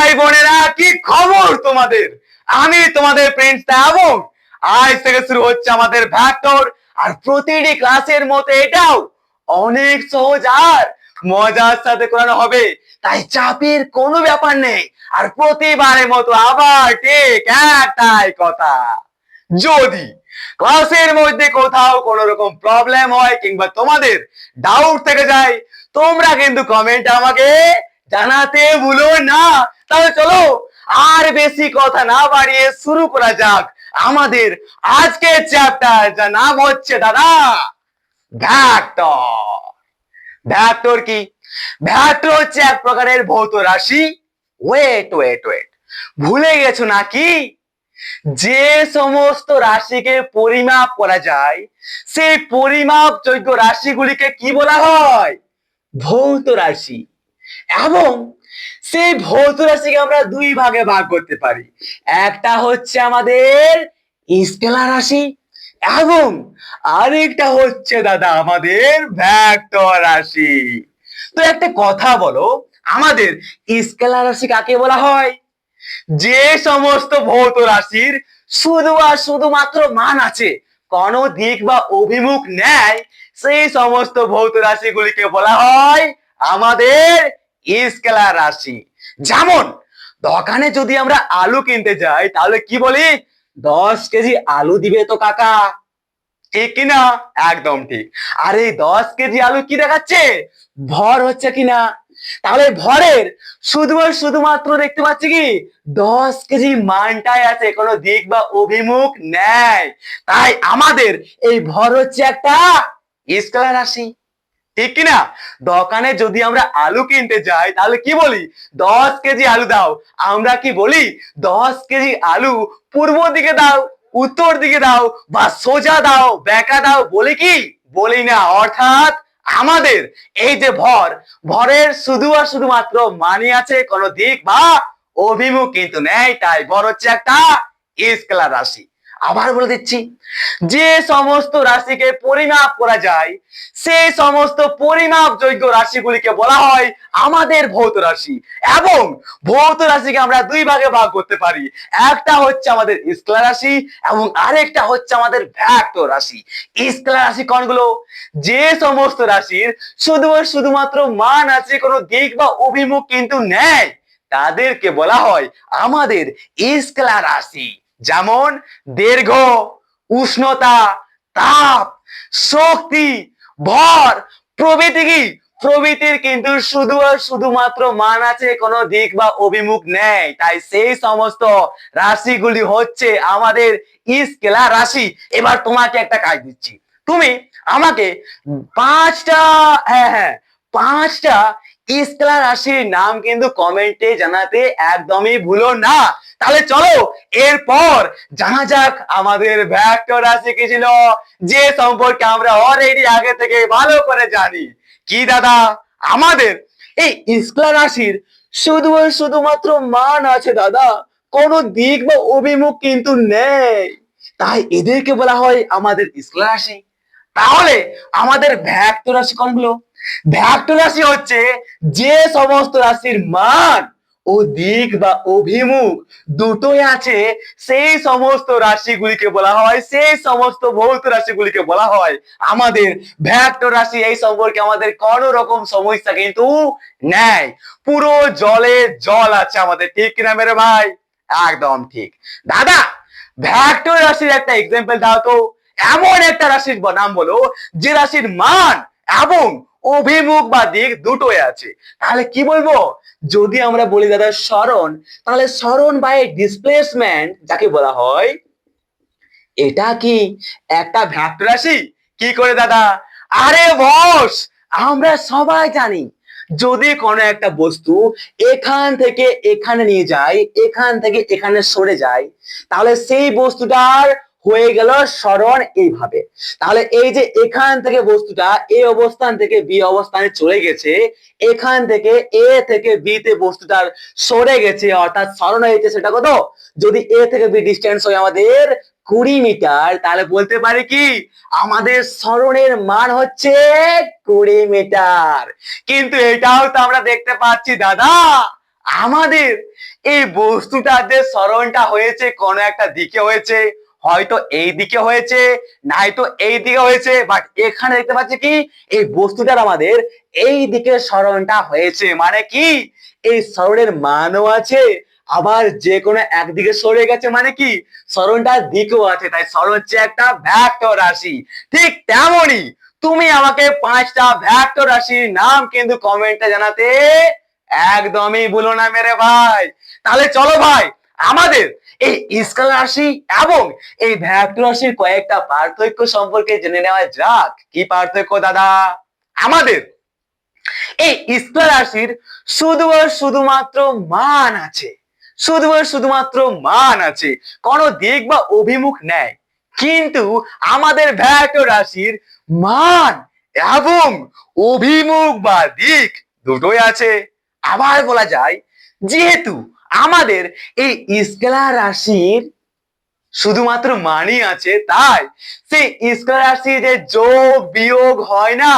ভাই বোনেরা, কি খবর তোমাদের? আমি তোমাদের প্রিন্স এবং আজ থেকে শুরু হচ্ছে আমাদের ভ্যাক্টর। আর প্রতিটি ক্লাসের মতো এটাও অনেক সহজ আর মজার সাথে করানো হবে, তাই চাপের কোনো ব্যাপার নেই। আর প্রতিবারের মতো আবার ঠিক একটাই কথা, যদি ক্লাসের মধ্যে কোথাও কোনো রকম প্রবলেম হয় কিংবা তোমাদের ডাউট থেকে যায়, তোমরা কিন্তু কমেন্টে আমাকে জানাতে ভুলো না। তাহলে চলো আর বেশি কথা না বাড়িয়ে শুরু করা যাক আমাদের আজকের চ্যাপ্টার, যার নাম হচ্ছে দাদা ভ্যাক্টর। ভ্যাক্টর কি? ভ্যাক্টর হচ্ছে এক প্রকারের ভৌত রাশি। ওয়েট ওয়েট ওয়েট, ভুলে গেছো নাকি? যে সমস্ত রাশিকে পরিমাপ করা যায় সেই পরিমাপযোগ্য রাশিগুলিকে কি বলা হয়? ভৌত রাশি। এবং সেই ভৌত রাশিকে আমরা দুই ভাগে ভাগ করতে পারি। একটা হচ্ছে আমাদের স্কেলার রাশি এবং আরেকটা হচ্ছে দাদা আমাদের ভেক্টর রাশি। তো একটা কথা বলো, আমাদের স্কেলার রাশি কাকে বলা হয়? যে সমস্ত ভৌত রাশির শুধু আর শুধুমাত্র মান আছে, কোন দিক বা অভিমুখ নেয়, সেই সমস্ত ভৌত রাশিগুলিকে বলা হয় আমাদের স্কেলার রাশি। যেমন দোকানে যদি আমরা আলু কিনতে যাই তাহলে কি বলি? 10 কেজি আলু দিবে তো কাকা, ঠিক কিনা? একদম ঠিক। আর এই 10 কেজি আলু কি দেখাচ্ছে? ভর হচ্ছে কিনা? তাহলে ভরের শুধুমাত্র দেখতে পাচ্ছি কি 10 কেজি মানটাই আছে, কোনো দিক বা অভিমুখ নেই। তাই আমাদের এই ভর হচ্ছে একটা স্কেলার রাশি, ঠিক কিনা? দোকানে যদি আমরা আলু কিনতে যাই তাহলে কি বলি? 10 কেজি আলু দাও। আমরা কি বলি? 10 কেজি আলু পূর্ব দিকে দাও, উত্তর দিকে দাও, বা সোজা দাও, বেঁকা দাও, বলি কি? বলি না। অর্থাৎ আমাদের এই যে ভরের শুধুমাত্র মানে আছে, কোনো দিক বা অভিমুখ কিন্তু নেই, তাই ভর হচ্ছে একটা স্কেলার রাশি। আবার বলে দিচ্ছি, যে সমস্ত রাশিকে পরিমাপ করা যায় সেই সমস্ত পরিমাপযোগ্য রাশিগুলিকে বলা হয় আমাদের ভৌত রাশি। এবং ভৌত রাশিকে আমরা দুই ভাগে ভাগ করতে পারি। একটা হচ্ছে আমাদের স্কেলার রাশি এবং আরেকটা হচ্ছে আমাদের ভেক্টর রাশি। স্কেলার রাশি কোনগুলো? যে সমস্ত রাশির শুধুমাত্র মান আছে, কোনো দিক বা অভিমুখ কিন্তু নেই, তাদেরকে বলা হয় আমাদের স্কেলার রাশি। যেমন দৈর্ঘ্য, উষ্ণতা, তাপ, শক্তি, ভর প্রভৃতি। কি প্রভৃতির কিন্তু শুধুমাত্র মান আছে, কোনো দিক বা অভিমুখ নেই, তাই সেই সমস্ত রাশিগুলি হচ্ছে আমাদের স্কেলার রাশি। এবার তোমাকে একটা কাজ দিচ্ছি, তুমি আমাকে পাঁচটা, পাঁচটা স্কেলার রাশির নাম কিন্তু কমেন্টে জানাতে একদমই ভুলো না। তাহলে চলো এরপর জানা যাক আমাদের ভেক্টর রাশি কি ছিল, যে সম্পর্কে আমরা অলরেডি আগে থেকে ভালো করে জানি। কি দাদা? আমাদের এই স্কেলার রাশির শুধুমাত্র মান আছে দাদা, কোনো দিক বা অভিমুখ কিন্তু নেই, তাই এদেরকে বলা হয় আমাদের স্কেলার রাশি। তাহলে আমাদের ভেক্টর রাশি কোনগুলো? ভেক্টর রাশি হচ্ছে যে সমস্ত রাশির মান ও দিক বা অভিমুখ দুটোই আছে, সেই সমস্ত রাশিগুলিকে বলা হয়, সেই সমস্ত ভৌত রাশিগুলিকে বলা হয় আমাদের ভেক্টর রাশি। এই সম্পর্কে আমাদের কোন রকম সমস্যা কিন্তু নেই, পুরো জলে জল আছে আমাদের, ঠিক কিনা মেরে ভাই? একদম ঠিক। দাদা ভেক্টর রাশির একটা এক্সাম্পল দাও তো। এমন একটা রাশির নাম বলো যে রাশির মান এবং অভিমুখ বা দিক দুটোই আছে। তাহলে কি বলবো? যদি আমরা বলি দাদা সরণ, তাহলে সরণ বাই ডিসপ্লেসমেন্ট যাকে বলা হয়, এটা কি একটা ভেক্টর রাশি? কি করে দাদা? আরে বস, আমরা সবাই জানি যদি কোনো একটা বস্তু এখান থেকে এখানে নিয়ে যায়, এখান থেকে এখানে সরে যায়, তাহলে সেই বস্তুটার হয়ে গেল সরণ এইভাবে। তাহলে এই যে এখান থেকে বস্তুটা এ অবস্থান থেকে বি অবস্থানে চলে গেছে, এখান থেকে এ থেকে বি তে বস্তুটার সরে গেছে, অর্থাৎ সরণ হয়েছে। সেটা কত? যদি এ থেকে বি ডিস্টেন্স হয় আমাদের 20 মিটার, তাহলে বলতে পারি কি আমাদের সরণের মান হচ্ছে 20 মিটার। কিন্তু এটাও তো আমরা দেখতে পাচ্ছি দাদা আমাদের এই বস্তুটাতে সরণটা হয়েছে কোন একটা দিকে হয়েছে, হয়তো এই দিকে হয়েছে, নয়তো এই দিকে হয়েছে, বাট এখানে দেখতে পাচ্ছি কি এই বস্তুটার আমাদের এই দিকে সরণটা হয়েছে, মানে কি এই সরণের মানও আছে, আবার যে কোনো একদিকে সরে গেছে, মানে কি সরণটার দিকও আছে, তাই সরণ হচ্ছে একটা ভেক্টর রাশি। ঠিক তেমনই তুমি আমাকে 5টা ভেক্টর রাশির নাম কিন্তু কমেন্টে জানাতে একদমই ভুলো না মেরে ভাই। তাহলে চলো ভাই আমাদের এই স্কেলার রাশি এবং এই ভেক্টর রাশির কয়েকটা পার্থক্য সম্পর্কে জেনে নেওয়া যাক। কি পার্থক্য দাদা? আমাদের এই স্কেলার রাশির শুধুমাত্র মান আছে, শুধুমাত্র মান আছে, কোনো দিক বা অভিমুখ নেই। কিন্তু আমাদের ভেক্টর রাশির মান এবং অভিমুখ বা দিক দুটোই আছে। আবার বলা যায় যেহেতু আমাদের এই স্কেলার রাশির শুধুমাত্র মানই আছে, তাই সেই স্কেলার রাশি যে যোগ বিয়োগ হয় না,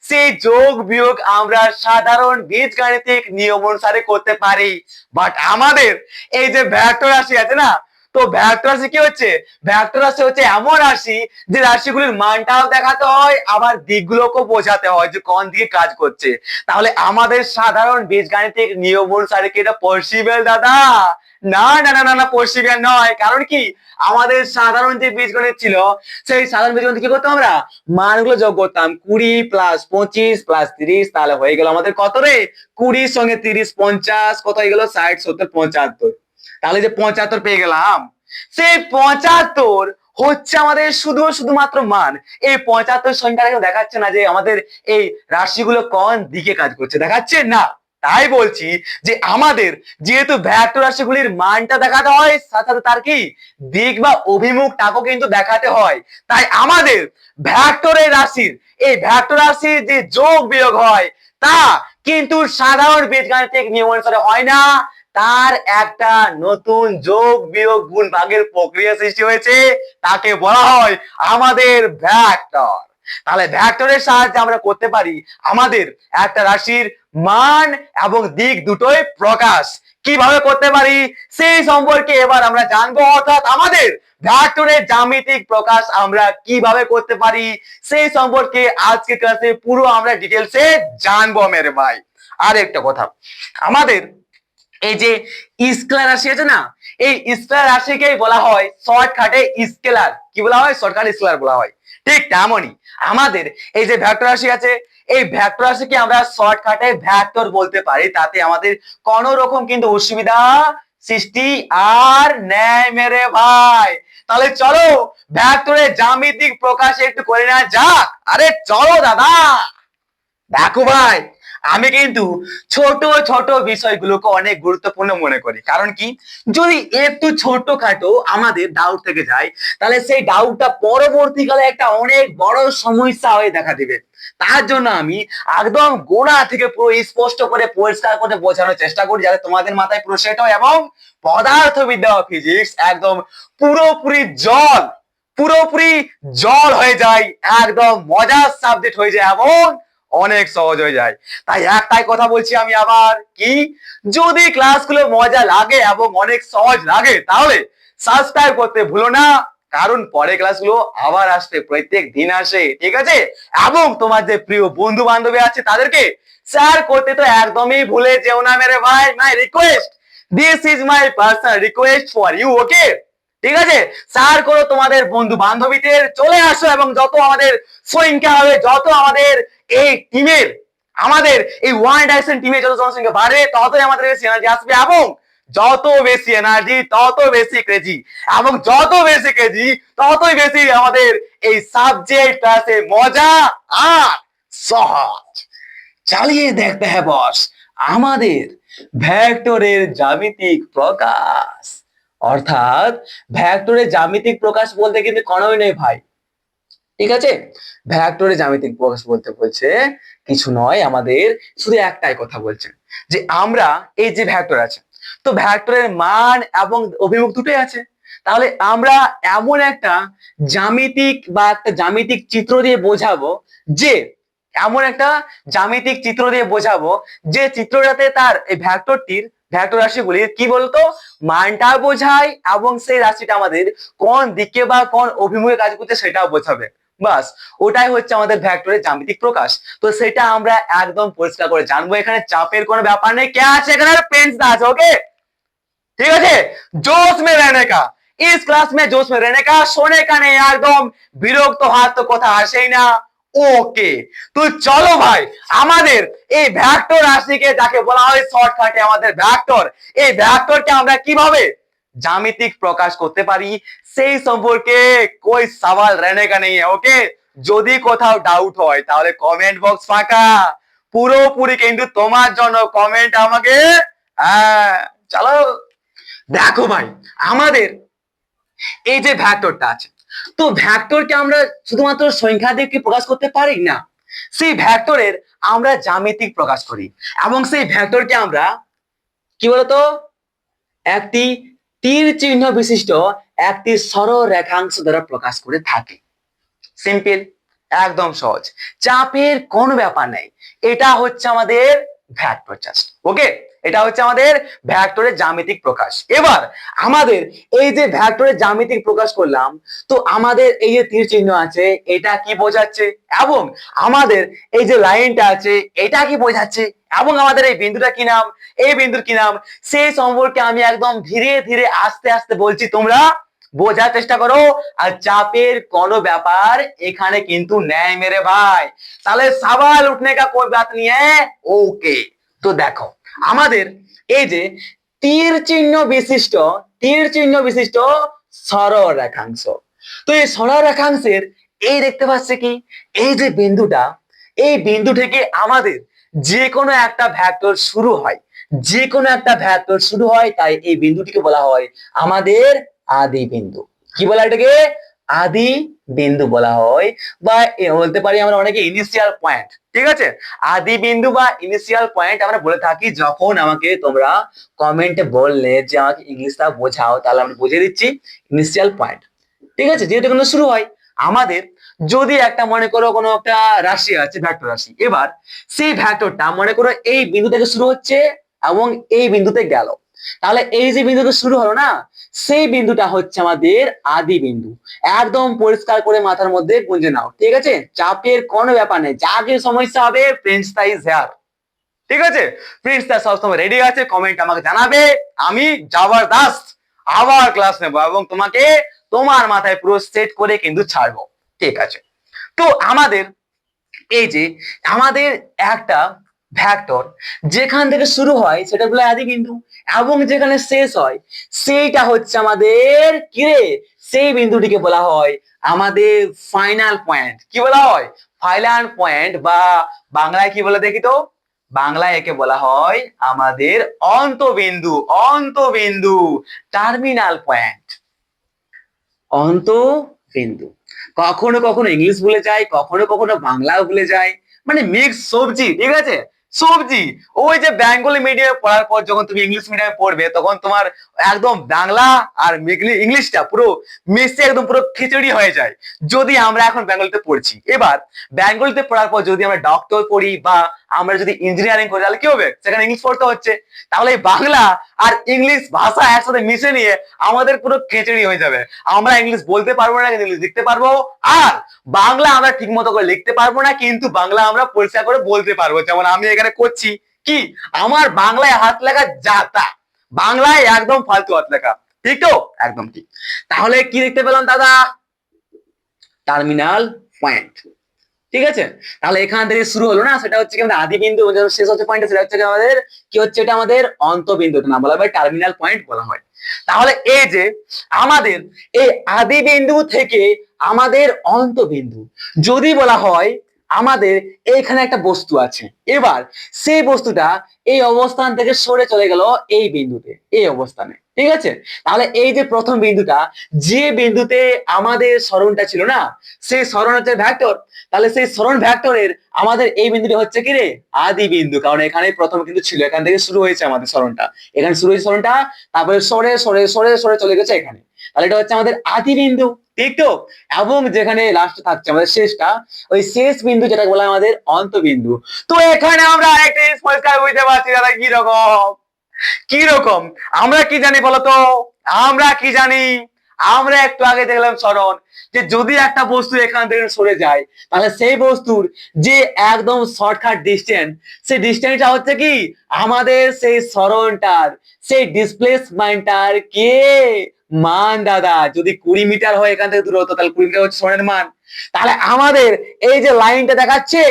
সেই যোগ বিয়োগ আমরা সাধারণ বীজগাণিতিক নিয়ম অনুসারে করতে পারি। বাট আমাদের এই যে ভেক্টর রাশি আছে না, তো ভেক্টর রাশি কি হচ্ছে, ভেক্টর রাশি হচ্ছে এমন রাশি যে রাশিগুলির মানটাও দেখাতে হয়, আবার দিকগুলোকেও বোঝাতে হয় যে কোন দিকে কাজ করছে। তাহলে আমাদের সাধারণ বীজগাণিতিক নিয়ম অনুসারে কি এটা পসিবল দাদা? না না না না না, পসিবল নয়। কারণ কি আমাদের সাধারণ যে বীজগণিত ছিল, সেই সাধারণ বীজগণিত কি করতাম আমরা, মানগুলো যোগ করতাম, 20 প্লাস 25 প্লাস 30, তাহলে হয়ে গেল আমাদের কত রে, 20 সঙ্গে 30 50, কত হয়ে গেল 60 70 75, তাহলে যে 75 পেয়ে গেলাম, সেই 75 হচ্ছে আমাদের শুধুমাত্র মান। এই 75 সংখ্যাটা দেখাচ্ছে না যে আমাদের এই রাশিগুলো কোন দিকে কাজ করছে, দেখাচ্ছে না। তাই বলছি যে আমাদের যেহেতু ভেক্টর রাশিগুলির মানটা দেখাতে হয়, সাথে সাথে তার কি দিক বা অভিমুখটাকেও কিন্তু দেখাতে হয়। তাই আমাদের ভেক্টরের রাশির এই ভেক্টর রাশির যে যোগ বিয়োগ হয় তা কিন্তু সাধারণ বীজগাণিতিক নিয়ম অনুসারে হয় না, তার একটা নতুন যোগ বিয়োগ গুণ ভাগের প্রক্রিয়া সৃষ্টি হয়েছে, তাকে বলা হয় আমাদের ভেক্টর। তাহলে ভেক্টরের সাহায্যে আমরা করতে পারি আমাদের একটা রাশির মান এবং দিক দুটোই প্রকাশ। কিভাবে করতে পারি সেই সম্পর্কে এবার আমরা জানবো, অর্থাৎ আমাদের ভেক্টরের জ্যামিতিক প্রকাশ আমরা কিভাবে করতে পারি সেই সম্পর্কে আজকে ক্লাসে পুরো আমরা ডিটেলসে জানবো মেরে ভাই। আর একটা কথা, আমাদের এই যে স্কেলার রাশি আছে না, এই স্কেলার রাশিকেই বলা হয় শর্টকাটে স্কেলার। কি বলা হয়? শর্টকাটে স্কেলার বলা হয়। ঠিক তেমনই আমাদের এই যে ভেক্টর রাশি আছে, এই ভেক্টর রাশিকে আমরা শর্টকাটে ভেক্টর বলতে পারি, তাতে আমাদের কোনো রকম কিন্তু অসুবিধা সৃষ্টি আর নেই মেরে ভাই। তাহলে চলো ভেক্টরের জ্যামিতিক প্রকাশ একটু করে নেওয়া যাক। আরে চলো দাদা। দেখো ভাই, আমি কিন্তু ছোট ছোট বিষয়গুলোকে অনেক গুরুত্বপূর্ণ মনে করি। কারণ কি, যদি একটু ছোটখাটো আমাদের ডাউট থেকে যায়, তাহলে সেই ডাউটটা পরবর্তীকালে একটা অনেক বড় সমস্যা হয়ে দেখা দিবে। তার জন্য আমি একদম গোড়া থেকে পুরো স্পষ্ট করে পরিষ্কার করে বোঝানোর চেষ্টা করি, যাতে তোমাদের মাথায় পুরো সেট হয় এবং পদার্থবিদ্যা ও ফিজিক্স একদম পুরোপুরি জল, পুরোপুরি জল হয়ে যায়, একদম মজার সাবজেক্ট হয়ে যায় এবং অনেক সহজ হয়ে যায়। তাই একটাই কথা বলছি আমি আবার, কি যদি ক্লাসগুলো মজা লাগে এবং অনেক সহজ লাগে তাহলে সাবস্ক্রাইব করতে ভুলো না, কারণ পরে ক্লাসগুলো আবার আসতে প্রত্যেক দিন আসে, ঠিক আছে? এবং তোমার যে প্রিয় বন্ধু বান্ধবী আছে তাদেরকে শেয়ার করতে তো একদমই ভুলে যেও না মেরে ভাই। My request, this is my personal request for you, okay? ঠিক আছে, শেয়ার করো তোমাদের বন্ধু বান্ধবীদের, চলে আসো এবং যত আমাদের সংখ্যা হবে, যত আমাদের এই টিমের, আমাদের এই ওয়ান ডাইরেকশন টিমে যত জনসংখ্যা বাড়বে ততই আমাদের বেশি এনার্জি আসবে, এবং যত বেশি এনার্জি তত বেশি ক্রেজি, এবং যত বেশি ক্রেজি ততই বেশি আমাদের এই সাবজেক্ট ক্লাসে মজা আর সহজ। চালিয়ে দেখতে হ্যাঁ বস আমাদের ভেক্টরের জ্যামিতিক প্রকাশ। অর্থাৎ ভেক্টরের জ্যামিতিক প্রকাশ বলতে কিন্তু কোনোই নেই ভাই, ঠিক আছে? ভেক্টরের জ্যামিতিক প্রকাশ বলতে বলছে কিছু নয়, আমাদের শুধু একটাই কথা বলছে যে আমরা এই যে ভেক্টর আছে, তো ভেক্টরের মান এবং অভিমুখ দুটোই আছে, তাহলে আমরা এমন একটা জ্যামিতিক বা একটা জ্যামিতিক চিত্র দিয়ে বোঝাবো, যে এমন একটা জ্যামিতিক চিত্র দিয়ে বোঝাবো যে চিত্রটাতে তার এই ভেক্টরটির ভেক্টর রাশিগুলির কি বলতো মানটা বোঝায় এবং সেই রাশিটা আমাদের কোন দিকে বা কোন অভিমুখে কাজ করছে সেটাও বোঝাবে। বাস ওটাই হচ্ছে আমাদের ভেক্টরের জ্যামিতিক প্রকাশ। তো সেটা আমরা একদম পরিষ্কার করে জানবো, এখানে চাপের কোনো ব্যাপার নেই। কে আছে এখানে? পেন্স দা আছে, ওকে ঠিক আছে। जोश में रहने का, इस क्लास में जोश में रहने का, सोने का नहीं, একদম বিরক্ত হওয়ার তো কথা আসেই না। ওকে তো চলো ভাই, আমাদের এই ভেক্টর রাশিকে যাকে বলা হয় শর্টকাটে আমাদের ভেক্টর, এই ভেক্টরকে আমরা কিভাবে জ্যামিতিক প্রকাশ করতে পারি সেই সম্পর্কে कोई सवाल रहने का नहीं है। ওকে যদি কোথাও ডাউট হয় তাহলে কমেন্ট বক্স ফাঁকা, পুরোপুরি কিন্তু তোমার জন্য কমেন্ট আমাকে। হ্যাঁ চলো দেখো ভাই, আমাদের এই যে ভেক্টরটা আছে, তো ভেক্টরকে আমরা শুধুমাত্র সংখ্যা দিয়ে কি প্রকাশ করতে পারি না, সেই ভেক্টরের আমরা জ্যামিতিক প্রকাশ করি এবং সেই ভেক্টরকে আমরা কি বলতো একটি তীর চিহ্ন বিশিষ্ট একটি সরল রেখাংশ দ্বারা প্রকাশ করে থাকি। সিম্পল, একদম সহজ, চাপের কোনো ব্যাপার নেই। এটা হচ্ছে আমাদের ভেক্টর জাস্ট। ওকে এটা হচ্ছে আমাদের ভেক্টরের জ্যামিতিক প্রকাশ। এবার আমাদের এই যে ভেক্টরের জ্যামিতিক প্রকাশ করলাম, তো আমাদের এই যে তীর চিহ্ন আছে এটা কি বোঝাচ্ছে, এবং আমাদের এই যে লাইনটা আছে এটা কি বোঝাচ্ছে, এবং আমাদের এই বিন্দুটা কি নাম, এই বিন্দুর কি নাম, সেই সম্পর্কে আমি একদম ধীরে ধীরে আস্তে আস্তে বলছি, তোমরা বোঝার চেষ্টা করো। আর চাপের কোনো ব্যাপার এখানে কিন্তু নেই মেরে ভাই, তাহলে সওয়াল উঠনে কা কোई बात नहीं है। ওকে তো দেখো আমাদের এই যে তীর চিহ্ন বিশিষ্ট সরল রেখাংশ, তো এই সরল রেখাংশের এই দেখতে পাচ্ছে কি এই যে বিন্দুটা, এই বিন্দু থেকে আমাদের যে কোনো একটা ভেক্টর শুরু হয়, যে কোনো একটা ভেক্টর শুরু হয়, তাই এই বিন্দুটিকে বলা হয় আমাদের আদি বিন্দু। কি বলা এটাকে? আদি বিন্দু বলা হয়, বা বলতে পারি আমরা অনেকে ইনিশিয়াল পয়েন্ট। ঠিক আছে, আদি বিন্দু বা ইনিশিয়াল পয়েন্ট আমরা বলে থাকি। যখন আমাকে তোমরা কমেন্টে বললে যে আমাকে ইংলিশটা বোঝাও, তাহলে আমি বুঝিয়ে দিচ্ছি ইনিশিয়াল পয়েন্ট। ঠিক আছে, যেহেতু কোনো শুরু হয় আমাদের, যদি একটা মনে করো কোনো একটা রাশি আছে ভেক্টর রাশি, এবার সেই ভেক্টরটা মনে করো এই বিন্দু থেকে শুরু হচ্ছে এবং এই বিন্দুতে গেল, তাহলে এই যে বিন্দুতে শুরু হলো না, সেই বিন্দুটা হচ্ছে আমাদের আদি বিন্দু। একদম পরিষ্কার করে মাথার মধ্যে গুঁজে নাও, ঠিক আছে, চাপের কোনো ব্যাপার নেই। যা কিছু সমস্যা হবে প্রিন্স দা ইজ হিয়ার। ঠিক আছে, প্রিন্স দা সবসময় রেডি আছে, কমেন্ট আমাকে জানাবে, আমি জবরদস্ত আবার ক্লাস নেব এবং তোমাকে তোমার মাথায় পুরো সেট করে কিন্তু ছাড়বো। ঠিক আছে, তো আমাদের এই যে আমাদের একটা ভেক্টর যেখান থেকে শুরু হয় সেটা বলে আদি বিন্দু, এবং যেখানে শেষ হয় সেইটা হচ্ছে আমাদের কি রে, সেই বিন্দুটিকে বলা হয় আমাদের ফাইনাল পয়েন্ট। কি বলা হয়? ফাইনাল পয়েন্ট, বা বাংলায় কি বলে দেখি তো, বাংলায় একে বলা হয় আমাদের অন্তবিন্দু। অন্তবিন্দু, টার্মিনাল পয়েন্ট, অন্তবিন্দু। কখনো কখনো ইংলিশ ভুলে যায়, কখনো কখনো বাংলাও ভুলে যায়, মানে মিক্স সবজি। ঠিক আছে, সবজি। ওই যে বেঙ্গলি মিডিয়ামে পড়ার পর যখন তুমি ইংলিশ মিডিয়ামে পড়বে, তখন তোমার একদম বাংলা আর ইংলিশটা পুরো মিশে একদম পুরো খিচুড়ি হয়ে যায়। যদি আমরা এখন বেঙ্গলিতে পড়ছি, এবার বেঙ্গলিতে পড়ার পর যদি আমরা ডক্টর পড়ি বা আমরা যদি ইঞ্জিনিয়ারিং করি, তাহলে কি হবে? সেখানে ইংলিশ পড়তে হচ্ছে। তাহলে বাংলা আর ইংলিশ ভাষা একসাথে মিশে নিয়ে আমাদের পুরো খিচুড়ি হয়ে যাবে। আমরা ইংলিশ বলতে পারবো না, কিন্তু ইংলিশ লিখতে পারবো, আর বাংলা আমরা ঠিক মতো করে লিখতে পারবো না, কিন্তু বাংলা আমরা পরিষ্কার করে বলতে পারবো। যেমন আমি এখানে করছি কি, আমার বাংলায় হাত লেখা যাতা, বাংলায় একদম ফালতু হাত লেখা। ঠিক তো? একদম ঠিক। তাহলে কি দেখতে পেলাম দাদা? Terminal point. ঠিক আছে, তাহলে এখান থেকে শুরু হলো না, সেটা হচ্ছে কি আমাদের আদি বিন্দু, শেষ হচ্ছে পয়েন্ট, সেটা হচ্ছে আমাদের কি হচ্ছে, এটা আমাদের অন্তবিন্দু, না বলা হয় টার্মিনাল পয়েন্ট বলা হয়। তাহলে এই যে আমাদের এই আদি বিন্দু থেকে আমাদের অন্তবিন্দু যদি বলা হয়, আমাদের এইখানে একটা বস্তু আছে, এবার সেই বস্তুটা এই অবস্থান থেকে সরে চলে গেল এই বিন্দুতে, এই অবস্থানে। ঠিক আছে, তাহলে এই যে প্রথম বিন্দুটা, যে বিন্দুতে আমাদের সরণটা ছিল না, সেই সরণ হচ্ছে ভেক্টর। তাহলে সেই সরণ ভেক্টরের আমাদের এই বিন্দুটি হচ্ছে কি রে, আদি বিন্দু, কারণ এখানে প্রথম কিন্তু ছিল, এখান থেকে শুরু হয়েছে আমাদের সরণটা, এখানে শুরু হয়েছে সরণটা, তারপরে সরে সরে সরে সরে চলে গেছে এখানে, তাহলে এটা হচ্ছে আমাদের আদি বিন্দু। ঠিক তো? এবং যেখানে লাস্ট থাকছে আমাদের শেষটা, ওই শেষ বিন্দু যেটা বলা আমাদের অন্তবিন্দু। তো এখানে আমরা আরেকটা জিনিস পরিষ্কার বুঝতে পারছি দাদা, কি রকম কি রকম? আমরা কি জানি বলতো? আমরা কি জানি? আমরা একটু আগে দেখলাম সরণ, যে যদি একটা বস্তু এখান থেকে সরে যায় তাহলে সেই বস্তুর যে একদম শর্টকাট ডিস্টেন্স, সেই ডিস্টেন্সটা হচ্ছে কি আমাদের সেই সরণটার, সেই ডিসপ্লেসমেন্টটার কে মান দাদা। যদি 20 মিটার হয় এখান থেকে দূরত্ব, তাহলে 20 মিটার হচ্ছে সরণের মান। তাহলে আমাদের এই যে লাইনটা দেখাচ্ছে,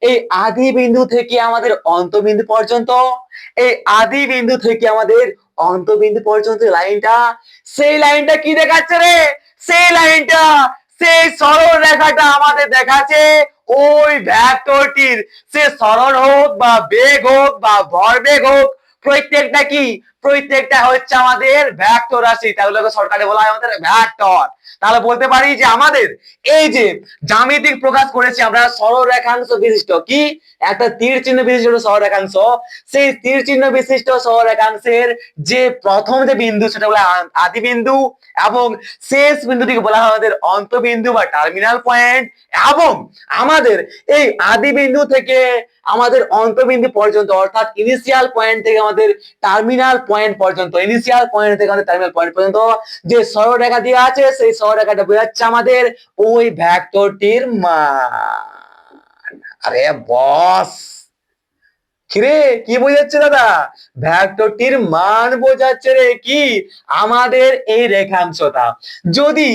এই আদি বিন্দু থেকে আমাদের অন্তবিন্দু পর্যন্ত, এই আদি বিন্দু থেকে আমাদের অন্তবিন্দু পর্যন্ত লাইনটা, সেই লাইনটা কি দেখাচ্ছে রে? সেই লাইনটা, সেই সরল রেখাটা আমাদের দেখাচ্ছে ওই ভেক্টরটির, সে সরল হোক বা বেগ হোক বা ভরবেগ হোক, প্রত্যেকটা কি, প্রত্যেকটা হচ্ছে আমাদের ভেক্টর রাশি, তাগুলোকে শর্টকাটে বলা হয় আমাদের ভেক্টর। তাহলে বলতে পারি যে আমাদের এই যে জ্যামিতিক প্রকাশ করেছি আমরা সরল রেখাংশ বিশিষ্ট, কি একটা তীর চিহ্ন বিশিষ্ট সরল রেখাংশ, সেই তীর চিহ্ন বিশিষ্ট সরল রেখাংশের যে প্রথম যে বিন্দু সেটা বলা আদি বিন্দু, এবং শেষ বিন্দুটিকে বলা হয় আমাদের অন্তবিন্দু বা টার্মিনাল পয়েন্ট। এবং আমাদের এই আদি বিন্দু থেকে আমাদের অন্তবিন্দু পর্যন্ত, অর্থাৎ ইনিশিয়াল পয়েন্ট থেকে আমাদের টার্মিনাল পয়েন্ট পর্যন্ত, ইনিশিয়াল পয়েন্ট থেকে আমাদের টার্মিনাল পয়েন্ট পর্যন্ত যে সরলরেখা দেওয়া আছে, সেই সরলরেখাটা বোঝাচ্ছে আমাদের ওই ভেক্টরটির মান। আরে বস, কিরে কি বোঝাচ্ছে দাদা? ভেক্টরটির মান বোঝাচ্ছে রে, কি আমাদের এই রেখাংশটা। যদি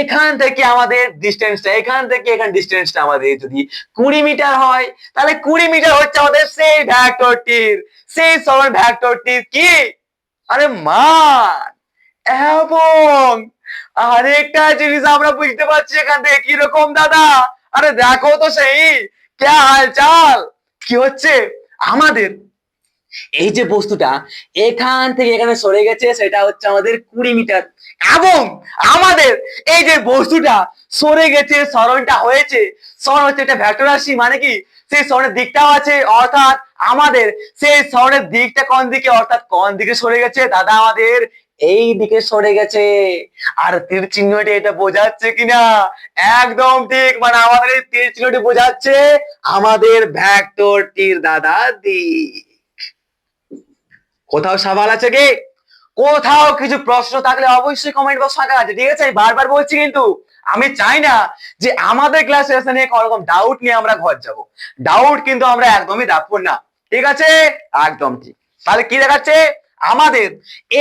এখান থেকে আমাদের ডিস্টেন্সটা, এখান থেকে এখান ডিস্টেন্সটা আমাদের যদি 20 মিটার হয়, তাহলে 20 মিটার হচ্ছে আমাদের সেই ভেক্টরটির, সেই সরল ভেক্টরটির কি, আরে মান। এবং আরেকটা জিনিস আমরা বুঝতে পারছি এখান থেকে, কিরকম দাদা? আরে দেখো তো সেই, কে হালচাল, কি হচ্ছে আমাদের এই যে বস্তুটা এখান থেকে এখানে সরে গেছে, সেটা হচ্ছে আমাদের 20 মিটার। এবং আমাদের এই যে বস্তুটা সরে গেছে, সরণটা হয়েছে, সরণ হচ্ছে একটা ভেক্টর রাশি, মানে কি সেই সরণের দিকটাও আছে, অর্থাৎ আমাদের সেই সরণের দিকটা কোন দিকে, অর্থাৎ কোন দিকে সরে গেছে দাদা? আমাদের এই দিকে সরে গেছে। আর তীর চিহ্নটি এটা বোঝাচ্ছে কিনা? একদম ঠিক, মানে আমাদের এই তীর চিহ্নটি বোঝাচ্ছে আমাদের ভেক্টরটির দাদা দিক। কোথাও সওয়াল আছে কি? কোথাও কিছু প্রশ্ন থাকলে অবশ্যই কমেন্ট বক্স ফাঁকা আছে, ঠিক আছে? আমি বারবার বলছি, কিন্তু আমি চাই না যে আমাদের ক্লাসে এসে নিয়ে কোনো রকম ডাউট নিয়ে আমরা ঘর যাব। ডাউট কিন্তু আমরা একদমই রাখবো না, ঠিক আছে? একদম ঠিক। তাহলে কি দেখাচ্ছে আমাদের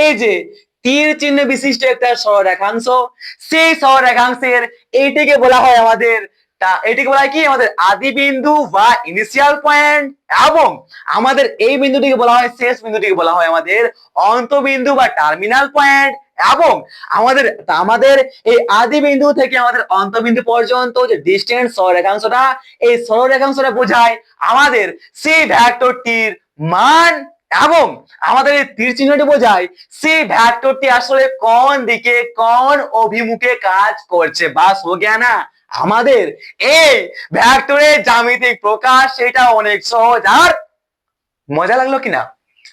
এই যে তীর চিহ্ন বিশিষ্ট একটা সরলরেখাংশ, সেই সরলরেখাংশের এইটিকে বলা হয় আমাদের, এটিকে বলা হয় কি আমাদের আদি বিন্দু বা ইনিশিয়াল পয়েন্ট। এবং আমাদের এই বিন্দুটিকে বলা হয়, শেষ বিন্দুটিকে বলা হয় আমাদের অন্তবিন্দু বা টার্মিনাল পয়েন্ট। এবং আমাদের আমাদের এই আদি বিন্দু থেকে আমাদের অন্তবিন্দু পর্যন্ত যে ডিস্টেন্স সরলরেখাংশটা, এই সরলরেখাংশটা বোঝায় আমাদের সেই ভেক্টরটির মান। এবং আমাদের এই তীর চিহ্নটি বোঝায় সেই ভেক্টরটি আসলে কোন দিকে, কোন অভিমুখে কাজ করছে। বাস হো গিয়া না আমাদের এই ভেক্টরের জ্যামিতিক প্রকাশ, সেটা অনেক সহজ। আর মজা লাগলো কিনা?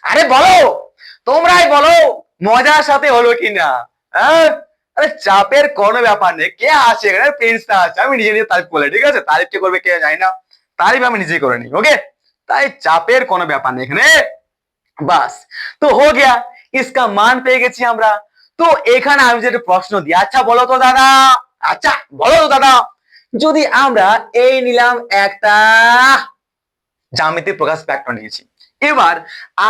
আরে বলো, তোমরাই বলো মজার সাথে হলো কিনা? হ্যাঁ, আরে চাপের কোনো ব্যাপার নেই। কে আছে এখানে? প্রিন্সটা আছে। আমি নিজে নিজে তারিফ করলে, ঠিক আছে? তারিফ কে করবে কে জানি না, তারিফ আমি নিজেই করে নিই। ওকে, তাই চাপের কোনো ব্যাপার নেই এখানে। বাস, তো হো গিয়া, इसका মান পেয়ে গেছি আমরা। তো এখানে আমি যেটা প্রশ্ন দিই, আচ্ছা বলো তো দাদা, আচ্ছা বলো তো দাদা, যদি আমরা এই নিলাম একটা জ্যামিতিক প্রকাশ ভেক্টর নিয়েছি, এবার